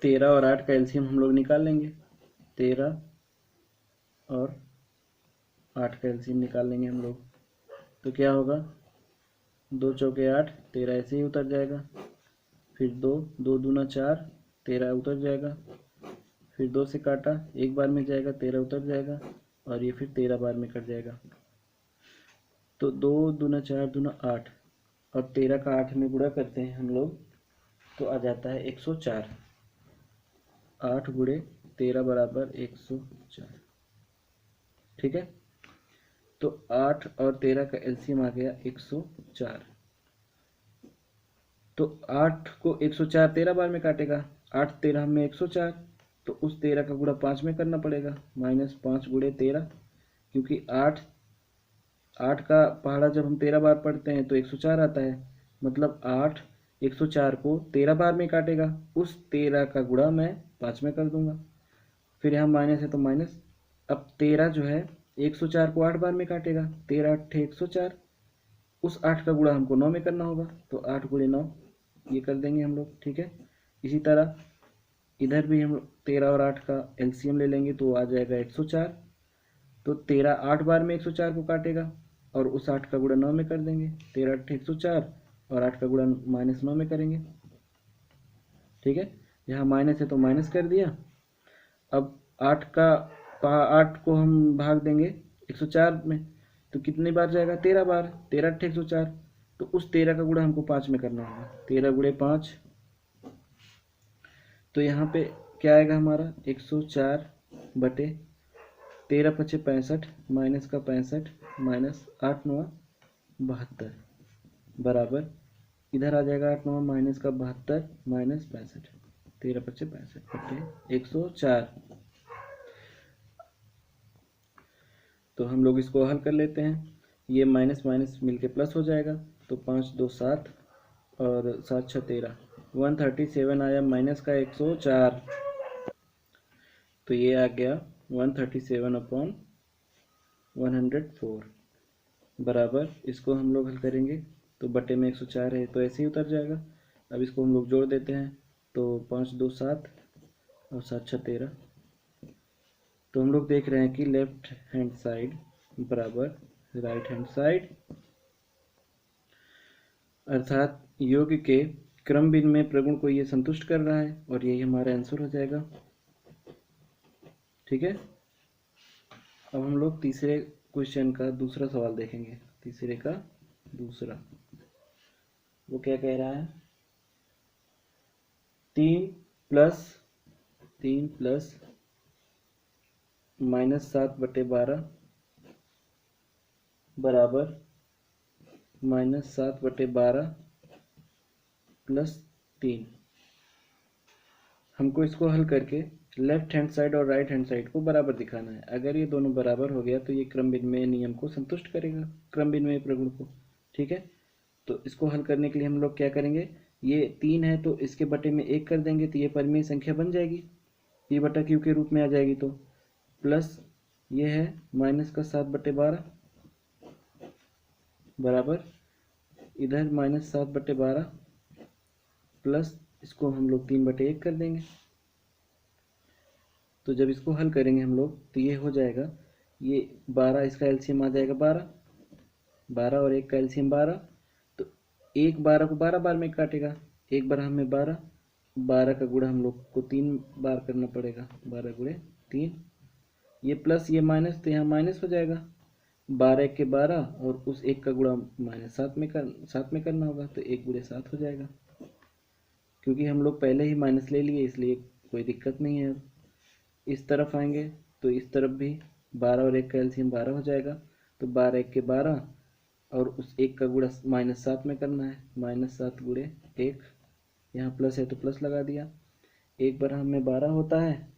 13 और 8 का एलसीएम हम लोग निकाल लेंगे। 13 और 8 का एलसीएम निकाल लेंगे हम लोग, तो क्या होगा, 2 चौके 8, 13 ऐसे ही उतर जाएगा। फिर 2, 2 दूना 4, 13 उतर जाएगा। फिर 2 से काटा, एक बार में जाएगा, 13 उतर जाएगा, और ये फिर 13 बार में कट जाएगा। तो 2 दूना 4 दूना 8, और 13 का 8 में गुणा करते हैं हम लोग, तो आ जाता है 104। 8 गुणे 13 बराबर 104। ठीक है, तो 8 और 13 का एलसीएम आ गया 104। तो 8 को 104 13 बार में काटेगा, 8 13 में 104, तो उस 13 का गुणा 5 में करना पड़ेगा, -5 गुणे 13, क्योंकि 8 का पहाड़ा जब हम 13 बार पढ़ते हैं तो 104 आता है, मतलब 8 104 को 13 बार में काटेगा, उस 13 का गुणा मैं 5 में कर दूंगा। फिर यहाँ माइनस है तो माइनस। अब 13 जो है 104 को 8 बार में काटेगा, 13 8 104, उस 8 का गुणा हमको 9 में करना होगा, तो 8 गुणे 9 ये कर देंगे हम लोग। ठीक है, इसी तरह इधर भी हम 13 और 8 का एलसीएम ले लेंगे, तो आ जाएगा 104। तो 13 8 बार में 104 को काटेगा, और उस 8 का गुणा 9 में कर देंगे, 13 8 104, और 8 का गुणा -9 में करेंगे। ठीक है, यहाँ माइनस है तो माइनस कर दिया। अब 8 को हम भाग देंगे 104 में, तो कितनी बार जाएगा, 13 बार, 13 8 104, तो उस 13 का गुणा हमको 5 में करना होगा, 13 गुणे 5। तो यहाँ पे क्या आएगा हमारा, 104 बटे 13 पचे 65, माइनस का 65, माइनस 8 9 72 बराबर, इधर आ जाएगा 8 9 माइनस का 72 माइनस 65, 13 पचे 65 बटे 104। तो हम लोग इसको हल कर लेते हैं, ये माइनस माइनस मिलके प्लस हो जाएगा, तो 5 2 7 और 7 6 13, 137 आया माइनस का 104। तो ये आ गया 137/104 बराबर, इसको हम लोग हल करेंगे तो बटे में 104 है तो ऐसे ही उतर जाएगा। अब इसको हम लोग जोड़ देते हैं, तो 5 2 7 और 7 6 13। तो हम लोग देख रहे हैं कि लेफ्ट हैंड साइड बराबर राइट हैंड साइड, अर्थात योग के क्रम भिन्न में प्रगुण को ये संतुष्ट कर रहा है, और यही हमारा आंसर हो जाएगा। ठीक है, अब हम लोग तीसरे क्वेश्चन का दूसरा सवाल देखेंगे। तीसरे का दूसरा, वो क्या कह रहा है, 3 प्लस -7/12 बराबर -7/12 प्लस 3। हमको इसको हल करके लेफ्ट हैंड साइड और राइट हैंड साइड को बराबर दिखाना है। अगर ये दोनों बराबर हो गया तो ये क्रम विनिमय नियम को संतुष्ट करेगा, क्रम विनिमय प्रगुण को। ठीक है, तो इसको हल करने के लिए हम लोग क्या करेंगे, ये 3 है तो इसके बटे में 1 कर देंगे, तो ये परिमेय संख्या बन जाएगी, P/Q के रूप में आ जाएगी। तो प्लस ये है माइनस का 7/12 बराबर, इधर -7/12 प्लस इसको हम लोग 3/1 कर देंगे। तो जब इसको हल करेंगे हम लोग तो ये हो जाएगा, ये 12, इसका एलसीएम आ जाएगा 12, 12 और 1 का एलसीएम 12, तो 1 12 को 12 बार में काटेगा, 1 12 में 12, 12 का गुणा हम लोग को 3 बार करना पड़ेगा, 12 गुणे 3, ये प्लस ये माइनस, तो यहाँ माइनस हो जाएगा, 12 1 के 12, और उस 1 का गुणा -7 में करना होगा, तो 1 गुणे 7 हो जाएगा। क्योंकि हम लोग पहले ही माइनस ले लिए इसलिए कोई दिक्कत नहीं है। इस तरफ आएंगे तो इस तरफ भी 12 और 1 का एलसीएम 12 हो जाएगा, तो 12 1 के 12, और उस एक का गुणा -7 में करना है। -7 गुणे 1, यहाँ प्लस है तो प्लस लगा दिया। 1 में 12 होता है,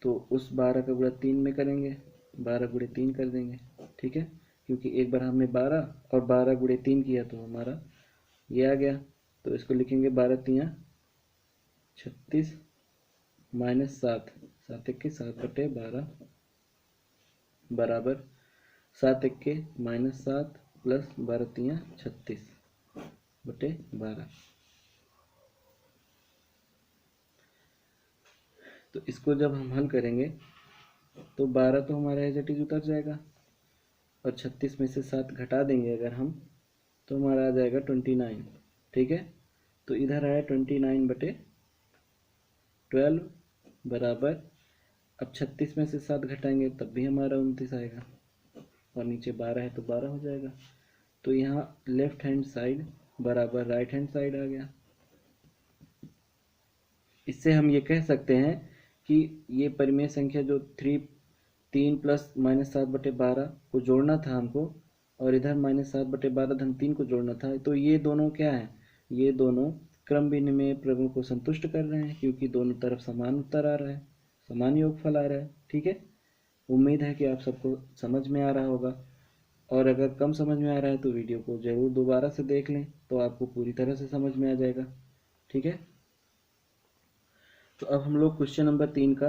तो उस 12 का गुणा 3 में करेंगे, 12 गुणे 3 कर देंगे। ठीक है, क्योंकि 1 में 12 और 12 गुणे 3 किया तो हमारा ये आ गया। तो इसको लिखेंगे 12 तियाँ 36 -7, 7 1 7/12 बराबर 7 1 -7 प्लस 12 तियाँ 36/12। तो इसको जब हम हल करेंगे तो 12 तो हमारा एज इट इज उतर जाएगा, और 36 में से 7 घटा देंगे अगर हम, तो हमारा आ जाएगा 29। ठीक है, तो इधर आया 29/12 बराबर, अब 36 में से 7 घटाएंगे तब भी हमारा 29 आएगा, और नीचे 12 है तो 12 हो जाएगा। तो यहाँ लेफ्ट हैंड साइड बराबर राइट हैंड साइड आ गया। इससे हम ये कह सकते हैं कि ये परिमेय संख्या जो 3 प्लस -7/12 को जोड़ना था हमको, और इधर -7/12 - 3 को जोड़ना था, तो ये दोनों क्या है, ये दोनों क्रम विनिमेय प्रगुण को संतुष्ट कर रहे हैं, क्योंकि दोनों तरफ समान उत्तर आ रहा है, समान योगफल आ रहा है। ठीक है, उम्मीद है कि आप सबको समझ में आ रहा होगा, और अगर कम समझ में आ रहा है तो वीडियो को ज़रूर दोबारा से देख लें, तो आपको पूरी तरह से समझ में आ जाएगा। ठीक है, तो अब हम लोग क्वेश्चन नंबर 3 का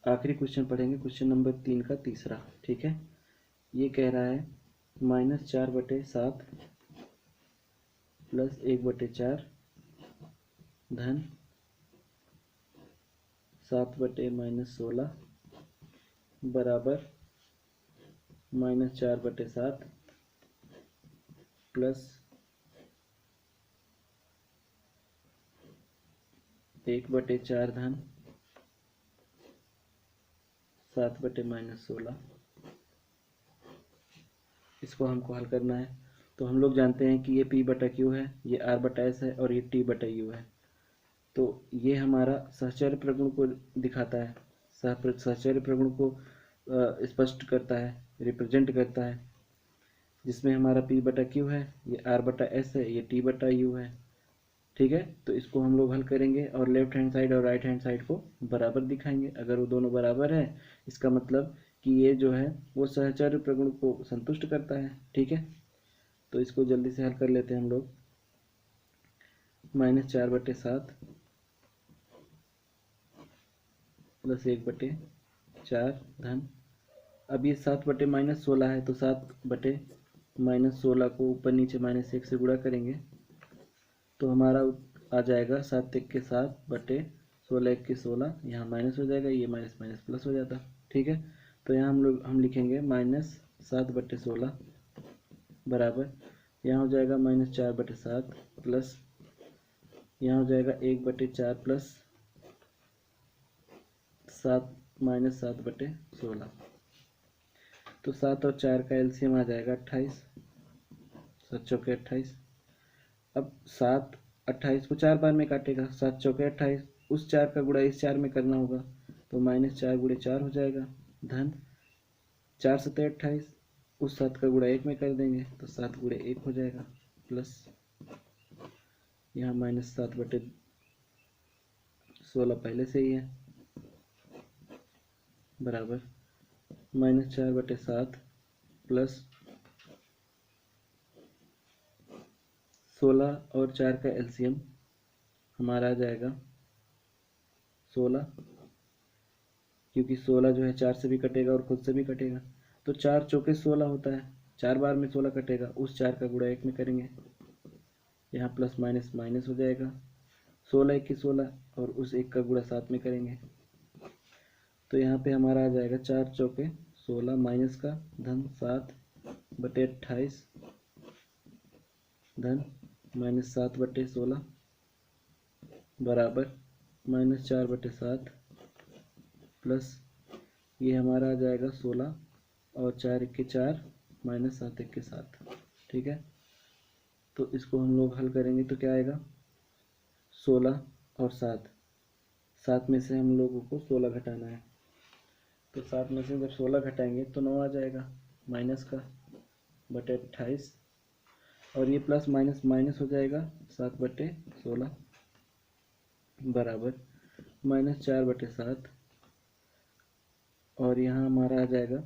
आखिरी क्वेश्चन पढ़ेंगे, क्वेश्चन नंबर 3 का तीसरा। ठीक है, ये कह रहा है -4/7 प्लस 1/4 धन 7/-16 बराबर -4/7 प्लस 1/4 धन 7/-16। इसको हमको हल करना है। तो हम लोग जानते हैं कि ये P/Q है, ये R/S है, और ये T/U है। तो ये हमारा सहचर्य प्रगुण को दिखाता है, सहचर्य प्रगुण को स्पष्ट करता है, रिप्रेजेंट करता है, जिसमें हमारा P/Q है, ये R/S है, ये T/U है। ठीक है, तो इसको हम लोग हल करेंगे और लेफ्ट हैंड साइड और राइट हैंड साइड को बराबर दिखाएंगे। अगर वो दोनों बराबर है, इसका मतलब कि ये जो है वो सहचर्य प्रगुण को संतुष्ट करता है। ठीक है, तो इसको जल्दी से हल कर लेते हैं हम लोग। -4/7 प्लस 1/4 धन, अब ये 7/-16 है, तो 7/-16 को ऊपर नीचे -1 से गुणा करेंगे, तो हमारा आ जाएगा 7 1 7 बटे 16 1 16, यहाँ माइनस हो जाएगा, ये माइनस माइनस प्लस हो जाता। ठीक है, तो यहाँ हम लिखेंगे -7/16 बराबर, यहाँ हो जाएगा -4/7 प्लस, यहाँ हो जाएगा 1/4 प्लस 7/-7/16। तो 7 और 4 का एलसीएम आ जाएगा 28, 7 चौके 28। अब 7 28 को 4 बार में काटेगा, 7 चौके 28, उस 4 का गुणा इस 4 में करना होगा, तो -4 गुणे 4 हो जाएगा, धन 4 सत्ते 28, उस 7 का गुणा 1 में कर देंगे तो 7 गुणे 1 हो जाएगा, प्लस यहाँ -7/16 पहले से ही है, बराबर -4/7 प्लस 16 और 4 का एलसीएम हमारा आ जाएगा 16, क्योंकि 16 जो है 4 से भी कटेगा और खुद से भी कटेगा, तो 4 चौके 16 होता है, 4 बार में 16 कटेगा, उस 4 का गुणा 1 में करेंगे, यहाँ प्लस माइनस माइनस हो जाएगा, 16 1 16, और उस 1 का गुणा 7 में करेंगे, तो यहाँ पे हमारा आ जाएगा 4 चौके 16 माइनस का धन 7/28 धन -7/16 बराबर -4/7 प्लस, ये हमारा आ जाएगा 16, और 4 1 4 -7 1 7। ठीक है, तो इसको हम लोग हल करेंगे तो क्या आएगा, 16 और 7 में से हम लोगों को 16 घटाना है, तो 7 में से जब 16 घटाएंगे तो 9 आ जाएगा, माइनस का बटे 28, और ये प्लस माइनस माइनस हो जाएगा 7/16 बराबर -4/7, और यहाँ हमारा आ जाएगा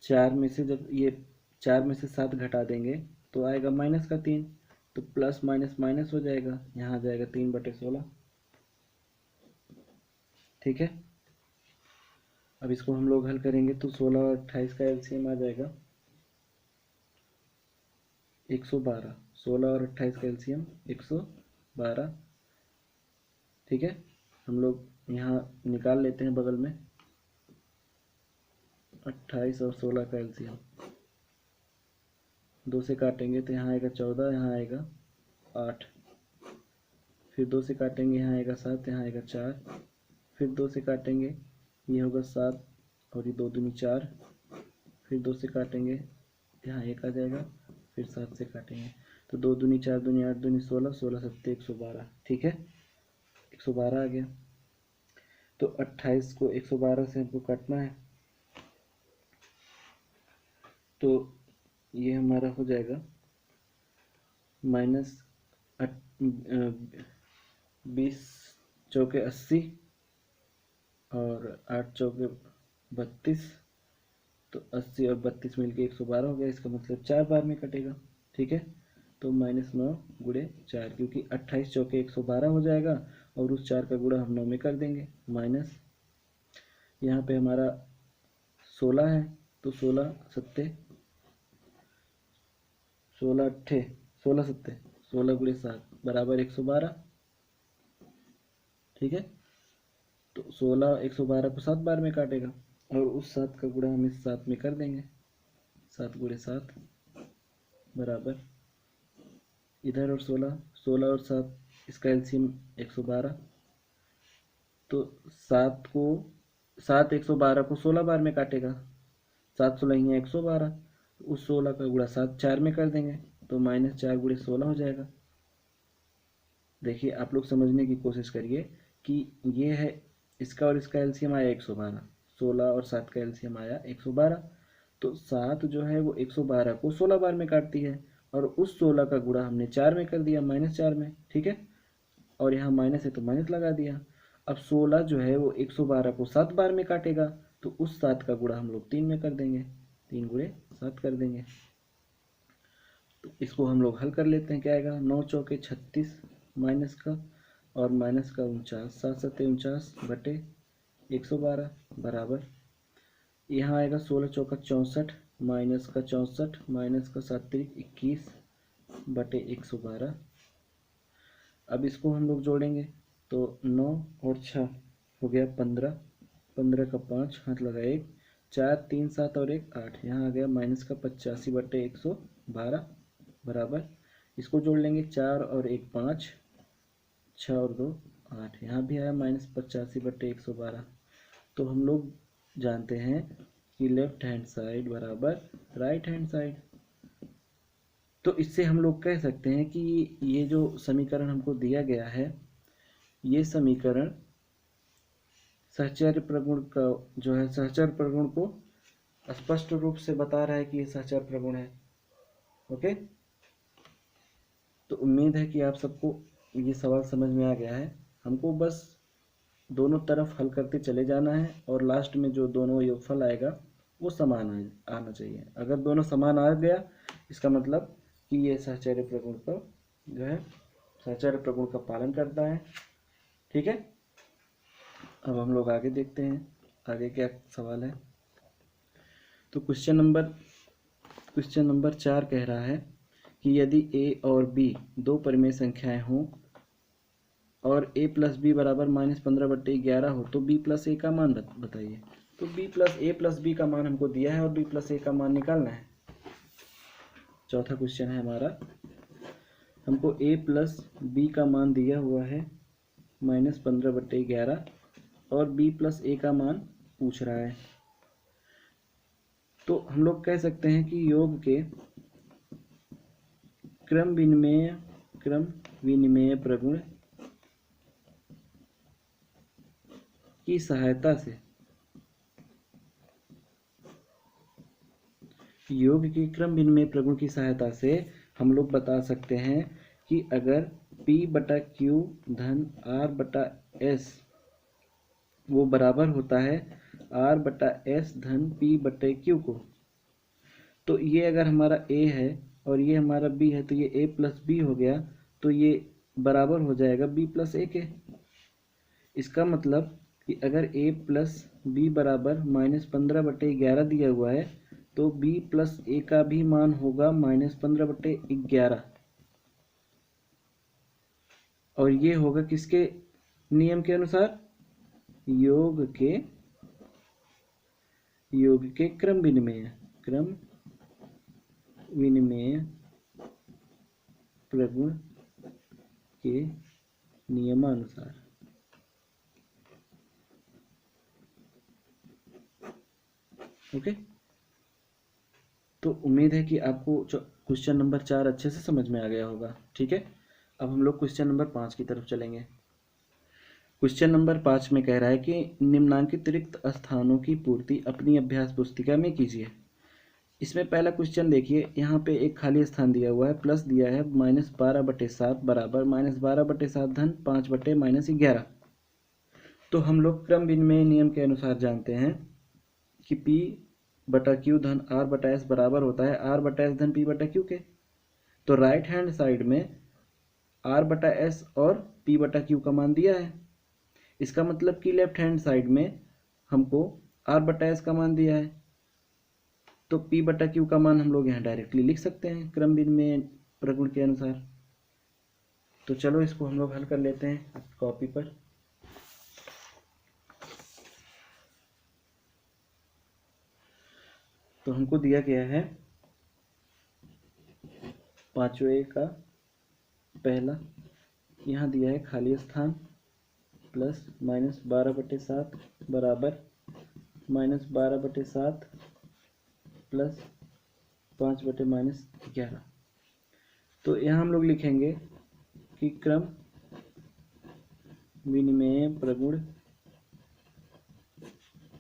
4 में से, जब ये 4 में से 7 घटा देंगे तो आएगा -3, तो प्लस माइनस माइनस हो जाएगा, यहाँ आ जाएगा 3/16। ठीक है, अब इसको हम लोग हल करेंगे तो 16 और 28 का एलसीएम आ जाएगा 112। 16 और 28 का एलसीएम 112। ठीक है, हम लोग यहाँ निकाल लेते हैं बगल में 28 और 16 का एलसीएम। 2 से काटेंगे तो यहाँ आएगा 14, यहाँ आएगा 8, फिर 2 से काटेंगे यहाँ आएगा 7, यहाँ आएगा 4, फिर 2 से काटेंगे ये होगा 7, और ये 2 दूनी 4, फिर 2 से काटेंगे यहाँ 1 आ जाएगा, फिर 7 से काटेंगे तो 2 दूनी 4 दूनी 8 दूनी 16, 16 सत्ते 112। ठीक है, 112 आ गया। तो 28 को 112 से हमको काटना है, तो ये हमारा हो जाएगा -20 चौके 80 और 8 चौके 32, तो 80 और 32 मिलके 112 हो गया। इसका मतलब 4 बार में कटेगा। ठीक है, तो -9 गुणे 4, क्योंकि 28 चौके 112 हो जाएगा और उस 4 का गुणा हम 9 में कर देंगे। माइनस यहाँ पे हमारा 16 है, तो 16 सत्ते 16 अट्ठे 16 सत्ते 16 गुणे 7 बराबर 112। ठीक है, तो 16 112 को 7 बार में काटेगा और उस 7 का गुणा हम इस 7 में कर देंगे। 7 गुणे 7 बराबर, इधर और 16, 16 और 7 इसका एलसीएम 112, तो 7 112 को 16 बार में काटेगा। 7 16 112, उस 16 का गुणा 7 4 में कर देंगे तो -4 गुणे 16 हो जाएगा। देखिए, आप लोग समझने की कोशिश करिए कि ये है इसका और इसका एलसीएम आया 112, 16 और 7 का एलसीएम आया 112, तो 7 जो है वो 112 को 16 बार में काटती है और उस 16 का गुणा हमने 4 में कर दिया, -4 में। ठीक है, और यहाँ माइनस है तो माइनस लगा दिया। अब 16 जो है वो 112 को 7 बार में काटेगा, तो उस 7 का गुणा हम लोग 3 में कर देंगे, 3 गुणे 7 कर देंगे। तो इसको हम लोग हल कर लेते हैं, क्या आएगा 9 चौके 36 माइनस का और माइनस का 49, 7 सत्ते 49 बटे 112 बराबर, यहाँ आएगा 16 चौका 64 माइनस का 64 माइनस का 7 तिरिक 21 बटे 112। अब इसको हम लोग जोड़ेंगे तो 9 और 6 हो गया 15, 15 का 5 हाथ लगा 1, 4 3 7 और 1 8, यहाँ आ गया माइनस का 85 बटे 112 बराबर, इसको जोड़ लेंगे 4 और 1 5, 6 और 2 8, यहाँ भी आया -85 बटे 112। तो हम लोग जानते हैं कि लेफ्ट हैंड साइड बराबर राइट हैंड साइड, तो इससे हम लोग कह सकते हैं कि ये जो समीकरण हमको दिया गया है, ये समीकरण सहचर्य प्रगुण का जो है सहचर प्रगुण को स्पष्ट रूप से बता रहा है कि ये सहचर प्रगुण है। ओके, तो उम्मीद है कि आप सबको ये सवाल समझ में आ गया है। हमको बस दोनों तरफ हल करते चले जाना है और लास्ट में जो दोनों योगफल आएगा वो समान आना चाहिए। अगर दोनों समान आ गया, इसका मतलब कि ये सहचर्य प्रगुण का जो है सहचर्य प्रगुण का पालन करता है। ठीक है, अब हम लोग आगे देखते हैं आगे क्या सवाल है। तो क्वेश्चन नंबर 4 कह रहा है कि यदि a और b दो परिमेय संख्याएं हों और a प्लस बी बराबर -15/11 हो तो b प्लस a का मान बताइए। तो b plus a plus b का मान हमको दिया है और b प्लस a का मान निकालना है। चौथा क्वेश्चन है हमारा, हमको a प्लस b का मान दिया हुआ है -15/11 और b प्लस a का मान पूछ रहा है। तो हम लोग कह सकते हैं कि योग के क्रम विनिमेय प्रगुण की सहायता से योग के क्रम विनिमय प्रगुण की सहायता से हम लोग बता सकते हैं कि अगर P बटा Q धन R बटा S वो बराबर होता है R बटा S धन P बटे Q को, तो ये अगर हमारा A है और ये हमारा B है तो ये A प्लस B हो गया, तो ये बराबर हो जाएगा B प्लस A के। इसका मतलब कि अगर A प्लस B बराबर -15/11 दिया हुआ है तो B प्लस A का भी मान होगा -15/11, और ये होगा किसके नियम के अनुसार? योग के क्रम विनिमय प्रगुण के नियमानुसार। ओके, तो उम्मीद है कि आपको क्वेश्चन नंबर 4 अच्छे से समझ में आ गया होगा। ठीक है, अब हम लोग क्वेश्चन नंबर 5 की तरफ चलेंगे। क्वेश्चन नंबर 5 में कह रहा है कि निम्नांकित रिक्त स्थानों की पूर्ति अपनी अभ्यास पुस्तिका में कीजिए। इसमें पहला क्वेश्चन देखिए, यहाँ पे एक खाली स्थान दिया हुआ है, प्लस दिया है -12/7 बराबर -12/7 धन 5/-11। तो हम लोग क्रम विनिमय नियम के अनुसार जानते हैं कि P बटा Q धन R बटा S बराबर होता है R बटा S धन P बटा Q के। तो राइट हैंड साइड में R बटा S और P बटा Q का मान दिया है। इसका मतलब कि लेफ्ट हैंड साइड में हमको R बटा S का मान दिया है, तो P बटा Q का मान हम लोग यहाँ डायरेक्टली लिख सकते हैं क्रम विनिमय प्रगुण के अनुसार। तो चलो इसको हम लोग हल कर लेते हैं कॉपी पर। तो हमको दिया गया है 5वें का पहला, यहाँ दिया है खाली स्थान प्लस -12/7 बराबर -12/7 प्लस 5/-11। तो यहाँ हम लोग लिखेंगे कि क्रम विनिमय प्रगुण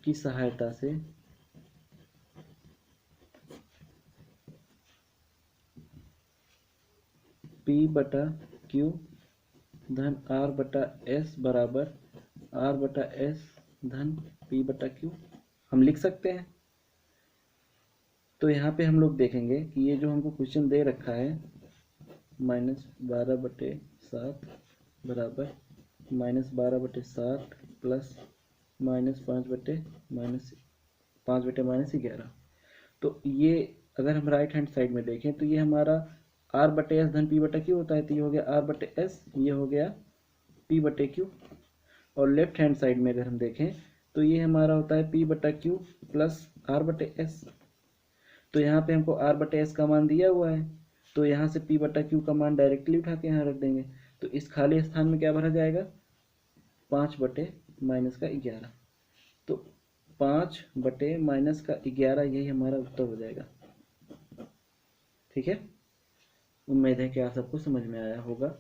की सहायता से P बटा Q धन R बटा S बराबर R बटा S धन P बटा Q हम लिख सकते हैं। तो यहाँ पे हम लोग देखेंगे कि ये जो हमको क्वेश्चन दे रखा है -12/7 बराबर -12/7 प्लस -5/-11। तो ये अगर हम राइट हैंड साइड में देखें तो ये हमारा R बटे एस धन P बटा Q होता है, तो ये हो गया R बटे S, ये हो गया P बटे Q। और लेफ्ट हैंड साइड में अगर हम देखें तो ये हमारा होता है P बटा Q प्लस R बटे S। तो यहाँ पे हमको R बटे S का मान दिया हुआ है, तो यहाँ से P बटा Q का मान डायरेक्टली उठा के यहाँ रख देंगे। तो इस खाली स्थान में क्या भरा जाएगा? 5/-11। तो 5/-11 यही हमारा उत्तर हो जाएगा। ठीक है, उम्मीद है कि आप सबको समझ में आया होगा।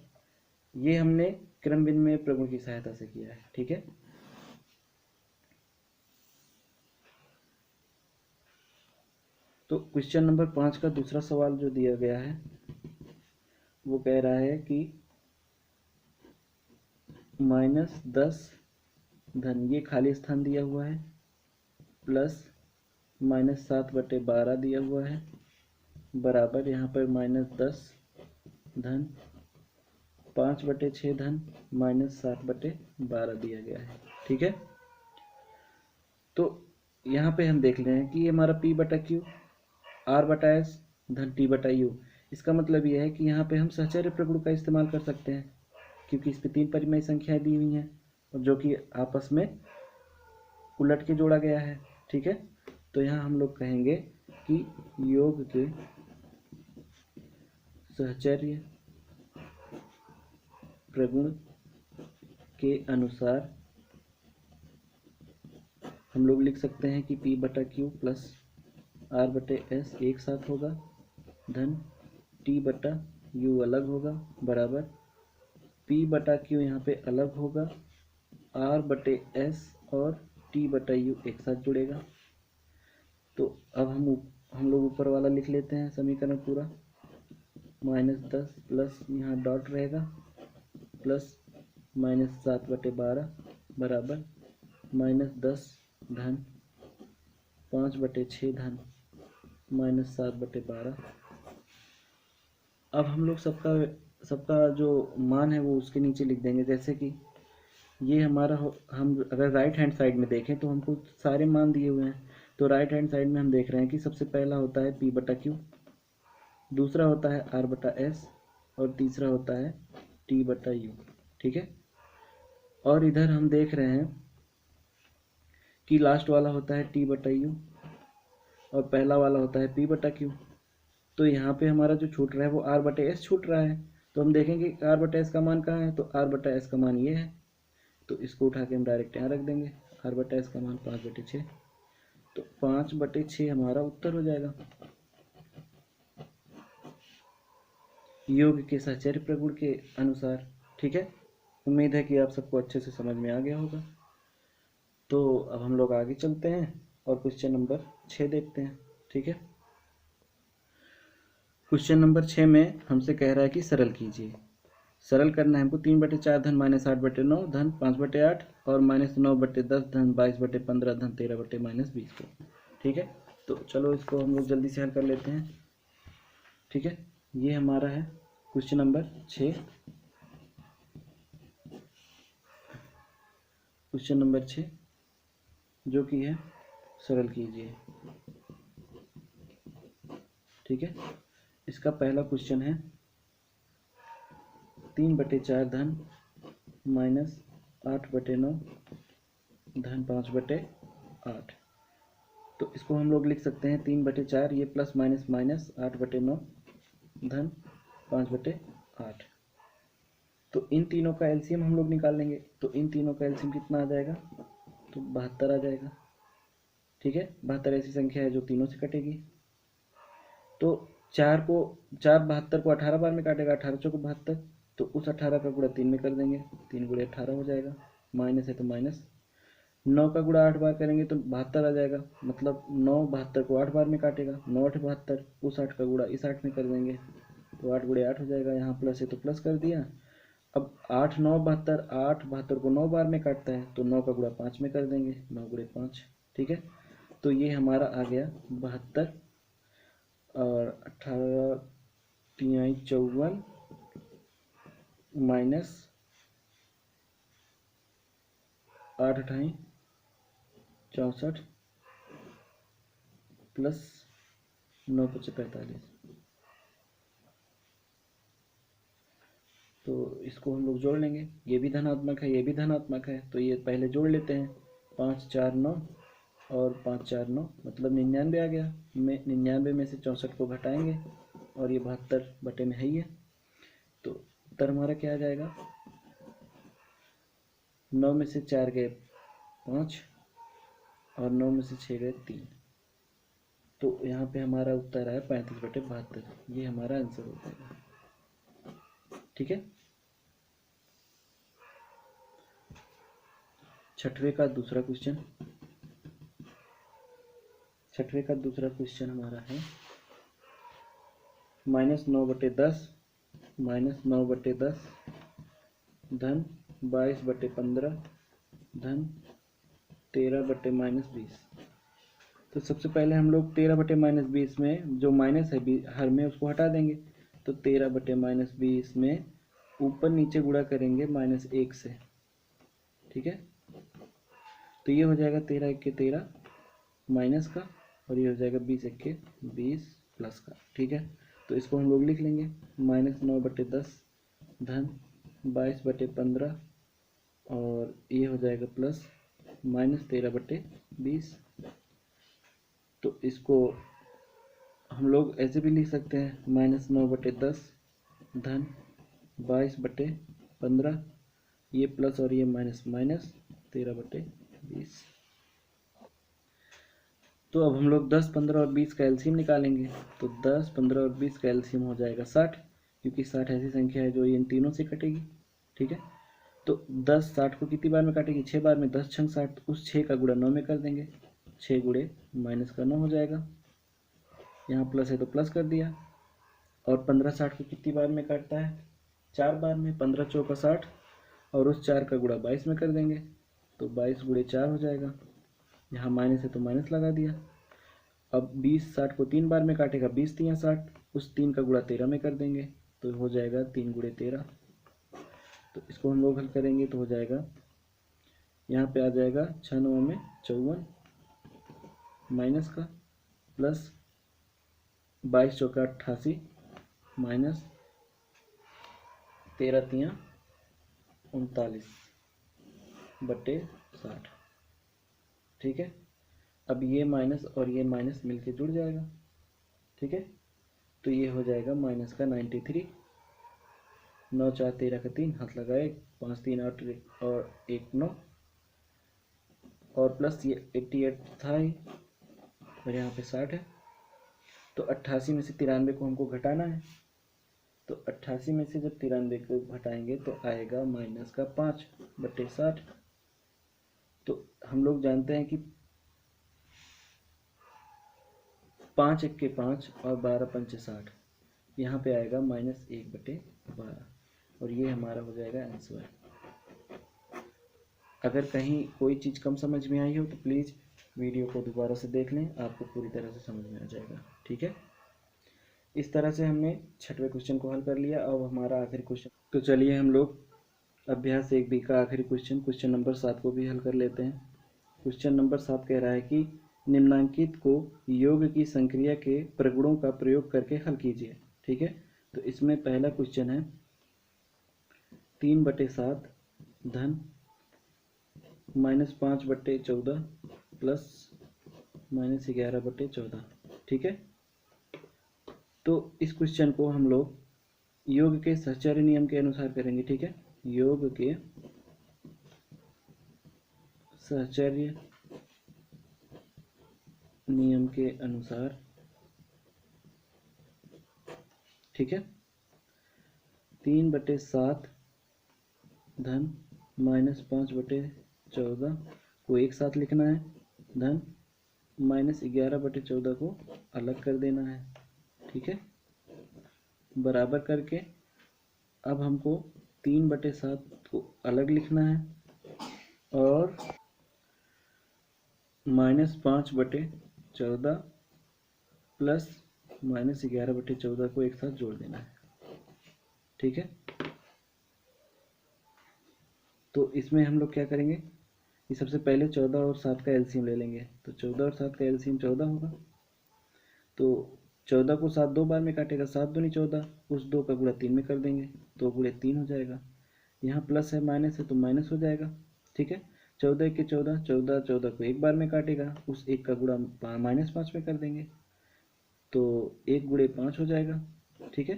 ये हमने क्रम विनिमय प्रगुण की सहायता से किया है। ठीक है, तो क्वेश्चन नंबर 5 का दूसरा सवाल जो दिया गया है वो कह रहा है कि -10 धन ये खाली स्थान दिया हुआ है प्लस -7/12 दिया हुआ है बराबर यहाँ पर -10 धन 5/6 धन -7/12 दिया गया है। ठीक है, तो यहाँ पे हम देख रहे हैं कि ये हमारा P बटा Q R बटा S धन T बटा U। इसका मतलब ये है कि यहाँ पे हम सहचर्य प्रगुण का इस्तेमाल कर सकते हैं, क्योंकि इस पे 3 परिमेय संख्याएं दी हुई हैं और जो कि आपस में उलट के जोड़ा गया है। ठीक है, तो यहाँ हम लोग कहेंगे कि योग के सहचर्य प्रगुण के अनुसार हम लोग लिख सकते हैं कि P बटा Q प्लस R बटे S एक साथ होगा धन T बटा U अलग होगा बराबर P बटा Q यहाँ पे अलग होगा, R बटे S और T बटा U एक साथ जुड़ेगा। तो अब हम हम लोग ऊपर वाला लिख लेते हैं समीकरण पूरा। -10 प्लस यहाँ डॉट रहेगा प्लस -7/12 बराबर -10 धन 5/6 धन -7/12। अब हम लोग सबका जो मान है वो उसके नीचे लिख देंगे। जैसे कि ये हमारा हम अगर राइट हैंड साइड में देखें तो हमको सारे मान दिए हुए हैं। तो राइट हैंड साइड में हम देख रहे हैं कि सबसे पहला होता है P/Q, दूसरा होता है R/S और तीसरा होता है T/U। ठीक है। और इधर हम देख रहे हैं कि लास्ट वाला होता है T/U और पहला वाला होता है P/Q। तो यहाँ पे हमारा जो छूट रहा है वो R/S छूट रहा है। तो हम देखेंगे R/S का मान कहाँ है, तो R/S का मान ये है। तो इसको उठा के हम डायरेक्ट यहाँ रख देंगे। R/S का मान 5/6, तो 5/6 हमारा उत्तर हो जाएगा। योग के सहचर्य प्रगुण के अनुसार। ठीक है। उम्मीद है कि आप सबको अच्छे से समझ में आ गया होगा। तो अब हम लोग आगे चलते हैं और क्वेश्चन नंबर 6 देखते हैं। ठीक है। क्वेश्चन नंबर 6 में हमसे कह रहा है कि सरल कीजिए। सरल करना है हमको। 3/4 धन -8/9 धन 5/8 और -9/10 धन 22/15 धन 13/-20 को। ठीक है। तो चलो इसको हम लोग जल्दी से हल कर लेते हैं। ठीक है। ये हमारा है क्वेश्चन नंबर 6। क्वेश्चन नंबर 6 जो कि है सरल कीजिए। ठीक है। इसका पहला क्वेश्चन है 3/4 धन -8/9 धन 5/8। तो इसको हम लोग लिख सकते हैं 3/4, ये प्लस माइनस माइनस 8/9 धन 5/8। तो इन तीनों का एलसीएम हम लोग निकाल लेंगे। तो इन तीनों का एलसीएम कितना आ जाएगा, तो 72 आ जाएगा। ठीक है। 72 ऐसी संख्या है जो तीनों से कटेगी। तो 4 72 को 18 बार में काटेगा, 18 चौको 72। तो उस 18 का गुणा 3 में कर देंगे, 3 गुणे 18 हो जाएगा। माइनस है तो माइनस। 9 का गुणा 8 बार करेंगे तो 72 आ जाएगा। मतलब 9 72 को 8 बार में काटेगा, 9 8 72। उस 8 का गुणा इस 8 में कर देंगे तो 8 गुणे 8 हो जाएगा। यहाँ प्लस है तो प्लस कर दिया। अब 8 9 72, 8 72 को 9 बार में काटता है तो 9 का गुणा 5 में कर देंगे, 9 गुणे 5। ठीक है। तो ये हमारा आ गया 72 और 18 तिहाई 54 माइनस 8 अठाई 64 प्लस 9 5 45। तो इसको हम लोग जोड़ लेंगे। ये भी धनात्मक है, ये भी धनात्मक है, तो ये पहले जोड़ लेते हैं। 5 4 9 और 5 4 9 मतलब 99 आ गया। 99 में से 64 को घटाएंगे और ये 72 में है ही है। तो उत्तर हमारा क्या आ जाएगा, 9 में से 4 गए 5 और 9 में से 6 गए 3। तो यहाँ पे हमारा उत्तर आया 35/72। ये हमारा आंसर हो जाएगा। ठीक है। छठवें का दूसरा क्वेश्चन हमारा है -9/10 -9/10 धन 22/15 धन 13/-20। तो सबसे पहले हम लोग 13/-20 में जो माइनस है हर में उसको हटा देंगे। तो 13/-20 में ऊपर नीचे गुणा करेंगे -1 से। ठीक है। तो ये हो जाएगा 13 1 के 13 माइनस का, और ये हो जाएगा 20 1 के 20 प्लस का। ठीक है। तो इसको हम लोग लिख लेंगे -9/10 धन 22/15 और ये हो जाएगा प्लस -13/20। तो इसको हम लोग ऐसे भी लिख सकते हैं -9/10 धन 22/15, ये प्लस और ये माइनस माइनस 13/20। तो अब हम लोग 10 15 और 20 का एलसीएम निकालेंगे। तो 10 15 और 20 का एलसीएम हो जाएगा 60, क्योंकि 60 ऐसी संख्या है जो इन तीनों से कटेगी। ठीक है। तो 10 60 को कितनी बार में काटेगी, 6 बार में। 10 छंग 60, उस 6 का गुणा 9 में कर देंगे, 6 गुणे माइनस का 9 हो जाएगा। यहाँ प्लस है तो प्लस कर दिया। और 15 60 को कितनी बार में काटता है? 4 बार में। 15 चौका 60 और उस 4 का गुणा 22 में कर देंगे तो 22 गुणे 4 हो जाएगा। यहाँ माइनस है तो माइनस लगा दिया। अब 20 60 को 3 बार में काटेगा, 20 3 60, उस 3 का गुणा 13 में कर देंगे तो हो जाएगा 3 गुणे 13। तो इसको हम लोग हल करेंगे तो हो जाएगा, यहाँ पे आ जाएगा 6 9 में 54 माइनस का प्लस 22 चौका 88 माइनस 13 3 39 बटे 60। ठीक है, अब ये माइनस और ये माइनस मिलके जुड़ जाएगा। ठीक है, तो ये हो जाएगा माइनस का 93। 9 4 13 का 3 हाथ लगाए, 5 3 8 और 1 9 और प्लस ये 88 था ही और यहाँ पे 60 है। तो 88 में से 93 को हमको घटाना है। तो 88 में से जब 93 को घटाएंगे तो आएगा माइनस का 5 बटे 60। तो हम लोग जानते हैं कि 5 1 के 5 और 12 पंचे 60, यहाँ पे आएगा माइनस 1 बटे 12 और ये हमारा हो जाएगा आंसर। अगर कहीं कोई चीज़ कम समझ में आई हो तो प्लीज़ वीडियो को दोबारा से देख लें, आपको पूरी तरह से समझ में आ जाएगा। ठीक है, इस तरह से हमने 6वें क्वेश्चन को हल कर लिया। अब हमारा आखिरी क्वेश्चन, तो चलिए हम लोग अभ्यास 1B का आखिरी क्वेश्चन नंबर 7 को भी हल कर लेते हैं। क्वेश्चन नंबर 7 कह रहा है कि निम्नांकित को योग की संक्रिया के प्रगुणों का प्रयोग करके हल कीजिए। ठीक है, तो इसमें पहला क्वेश्चन है 3/7 धन -5/14 प्लस -11/14। ठीक है, तो इस क्वेश्चन को हम लोग योग के सहचर्य नियम के अनुसार करेंगे। ठीक है, योग के सहचर्य नियम के अनुसार। ठीक है, 3/7 धन -5/14 को एक साथ लिखना है, धन -11/14 को अलग कर देना है। ठीक है, बराबर करके अब हमको 3/7 को अलग लिखना है और -5/14 प्लस -11/14 को एक साथ जोड़ देना है। ठीक है, तो इसमें हम लोग क्या करेंगे कि सबसे पहले 14 और 7 का एलसीएम ले लेंगे। तो 14 और 7 का एलसीएम 14 होगा। तो 14 को 7 दो बार में काटेगा, 7 दूनी 14, उस 2 का गुणा 3 में कर देंगे, 2 गुणे 3 हो जाएगा। यहाँ प्लस है माइनस है तो माइनस हो जाएगा। ठीक है, 14 1 के 14, 14 14 को एक बार में काटेगा, उस 1 का गुणा -5 में कर देंगे तो 1 गुणे 5 हो जाएगा। ठीक है,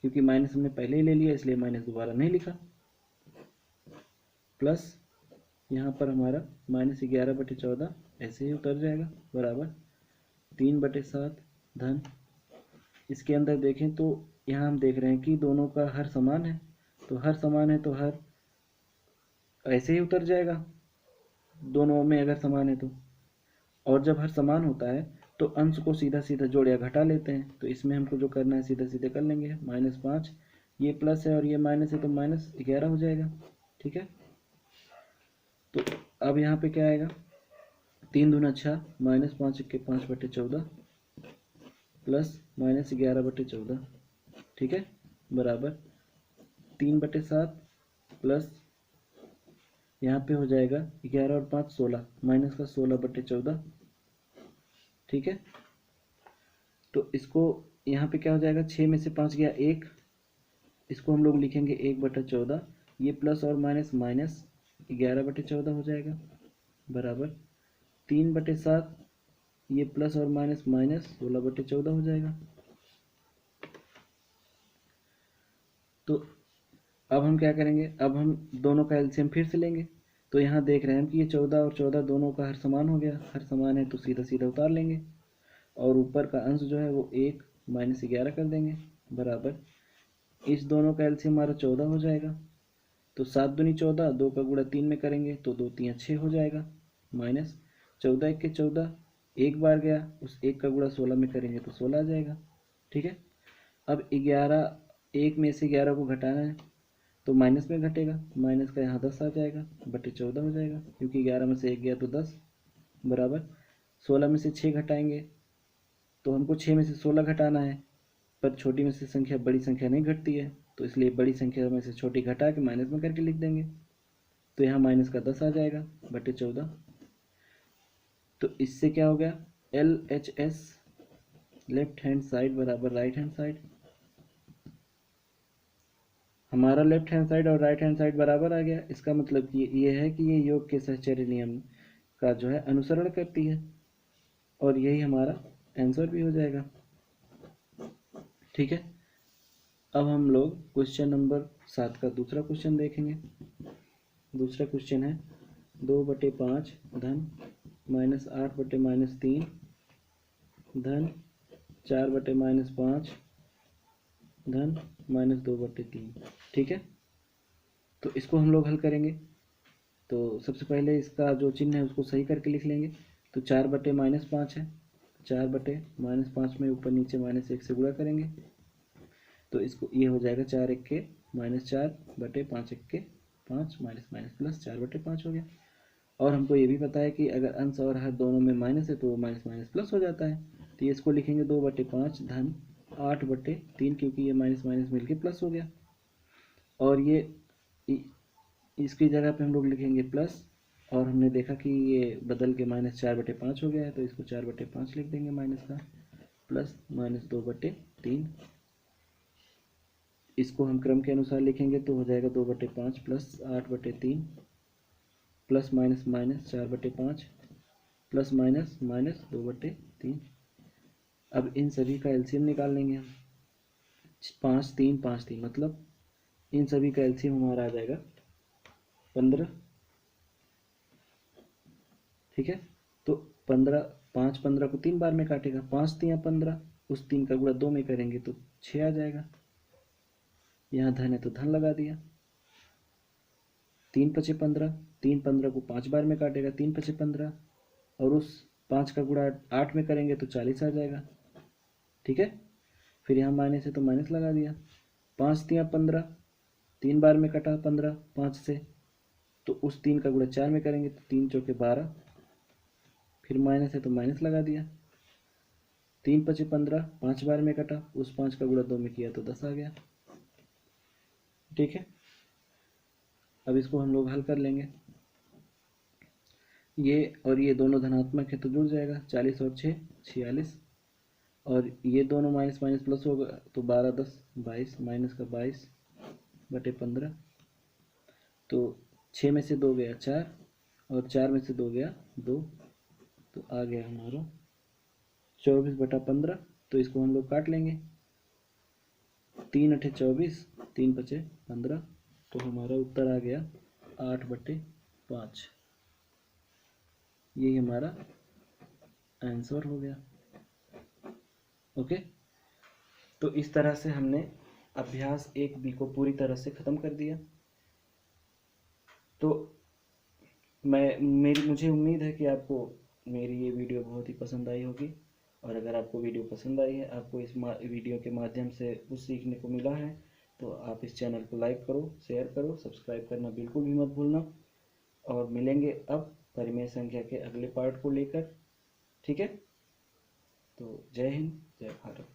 क्योंकि माइनस हमने पहले ही ले लिया इसलिए माइनस दोबारा नहीं लिखा। प्लस यहाँ पर हमारा -11/14 ऐसे ही उतर जाएगा, बराबर 3/7 धन, इसके अंदर देखें तो यहाँ हम देख रहे हैं कि दोनों का हर समान है, तो हर समान है तो हर ऐसे ही उतर जाएगा दोनों में अगर समान है तो। और जब हर समान होता है तो अंश को सीधा सीधा जोड़ या घटा लेते हैं। तो इसमें हमको जो करना है सीधे सीधे कर लेंगे। -5 ये प्लस है और ये माइनस है तो -11 हो जाएगा। ठीक है, तो अब यहाँ पे क्या आएगा, 3 दूना 6, -5 1 के 5/14 प्लस -11/14। ठीक है, बराबर 3/7 प्लस यहाँ पे हो जाएगा 11 और 5 16, माइनस का 16/14। ठीक है, तो इसको यहाँ पे क्या हो जाएगा, 6 में से 5 गया 1, इसको हम लोग लिखेंगे 1/14, ये प्लस और माइनस माइनस 11/14 हो जाएगा, बराबर 3/7, ये प्लस और माइनस माइनस 16/14 हो जाएगा। तो अब हम क्या करेंगे, अब हम दोनों का एलसीएम फिर से लेंगे। तो यहाँ देख रहे हैं कि ये 14 और 14 दोनों का हर समान हो गया, हर समान है तो सीधा सीधा उतार लेंगे और ऊपर का अंश जो है वो 1 -11 कर देंगे, बराबर इस दोनों का एलसीएम हमारा 14 हो जाएगा। तो 7 दूनी 14, 2 का गुणा 3 में करेंगे तो 2 3 6 हो जाएगा, माइनस 14 1 के 14, एक बार गया, उस एक का गुणा 16 में करेंगे तो 16 आ जाएगा। ठीक है। अब 11, एक में से 11 को घटाना है तो माइनस में घटेगा, माइनस का यहाँ 10 आ जाएगा, बटे 14 हो जाएगा, क्योंकि 11 में से एक गया तो 10 बराबर 16 में से 6 घटाएंगे तो हमको 6 में से 16 घटाना है, पर छोटी में से संख्या बड़ी संख्या नहीं घटती है, तो इसलिए बड़ी संख्या में से छोटी घटा के माइनस में करके लिख देंगे। तो यहाँ माइनस का 10 आ जाएगा बटे 14। तो इससे क्या हो गया, LHS लेफ्ट हैंड साइड बराबर राइट हैंड साइड। हमारा लेफ्ट हैंड साइड और राइट हैंड साइड बराबर आ गया। इसका मतलब कि ये है कि ये योग के सहचर्य नियम का जो है अनुसरण करती है, और यही हमारा आंसर भी हो जाएगा। ठीक है। अब हम लोग क्वेश्चन नंबर 7 का दूसरा क्वेश्चन देखेंगे। दूसरा क्वेश्चन है 2/5 धन -8/-3 धन 4/-5 धन -2/3। ठीक है। तो इसको हम लोग हल करेंगे। तो सबसे पहले इसका जो चिन्ह है उसको सही करके लिख लेंगे। तो 4/-5 है, 4/-5 में ऊपर नीचे -1 से गुणा करेंगे तो इसको ये हो जाएगा 4 1 के -4/5 1 के 5 माइनस प्लस 4/5 हो गया। और हमको ये भी पता है कि अगर अंश और हर दोनों में माइनस है तो माइनस माइनस प्लस हो जाता है। तो ये इसको लिखेंगे 2/5 धन 8/3, क्योंकि ये माइनस माइनस मिलके प्लस हो गया। और ये इसकी जगह पे हम लोग लिखेंगे प्लस, और हमने देखा कि ये बदल के -4/5 हो गया है, तो इसको 4/5 लिख देंगे माइनस का, प्लस -2/3। इसको हम क्रम के अनुसार लिखेंगे तो हो जाएगा 2/5 plus 8/3 plus minus minus 4/5 plus minus minus 2/3। अब इन सभी का एलसीएम निकाल लेंगे हम। 5 3 5 3 मतलब इन सभी का एलसीएम हमारा आ जाएगा 15। ठीक है। तो 15, 5 15 को 3 बार में काटेगा, 5 3 15, उस 3 का गुणा 2 में करेंगे तो 6 आ जाएगा। यहाँ धन है तो धन लगा दिया। 3 5 15, 3 15 को 5 बार में काटेगा, 3 5 15, और उस 5 का गुणा 8 में करेंगे तो 40 आ जाएगा। ठीक है। फिर यहाँ माइनस है तो माइनस लगा दिया। 5 3 15, 3 बार में कटा 15 5 से, तो उस 3 का गुणा 4 में करेंगे तो 3 चौके 12, फिर माइनस है तो माइनस लगा दिया। 3 5 15, 5 बार में कटा, उस 5 का गुणा 2 में किया तो 10 आ गया। ठीक है। अब इसको हम लोग हल कर लेंगे। ये और ये दोनों धनात्मक है तो जुड़ जाएगा, 40 और 6 46, और ये दोनों माइनस माइनस प्लस होगा तो 12 10 22, माइनस का 22/15। तो 6 में से 2 गया 4, और 4 में से 2 गया 2, तो आ गया हमारा 24/15। तो इसको हम लोग काट लेंगे, 3 8 24, 3 5 15, तो हमारा उत्तर आ गया 8/5। यही हमारा आंसर हो गया। ओके। तो इस तरह से हमने अभ्यास 1B को पूरी तरह से ख़त्म कर दिया। तो मुझे उम्मीद है कि आपको मेरी ये वीडियो बहुत ही पसंद आई होगी, और अगर आपको वीडियो पसंद आई है, आपको इस वीडियो के माध्यम से कुछ सीखने को मिला है, तो आप इस चैनल को लाइक करो, शेयर करो, सब्सक्राइब करना बिल्कुल भी मत भूलना। और मिलेंगे अब परिमेय संख्या के अगले पार्ट को लेकर। ठीक है। तो जय हिंद, जय भारत।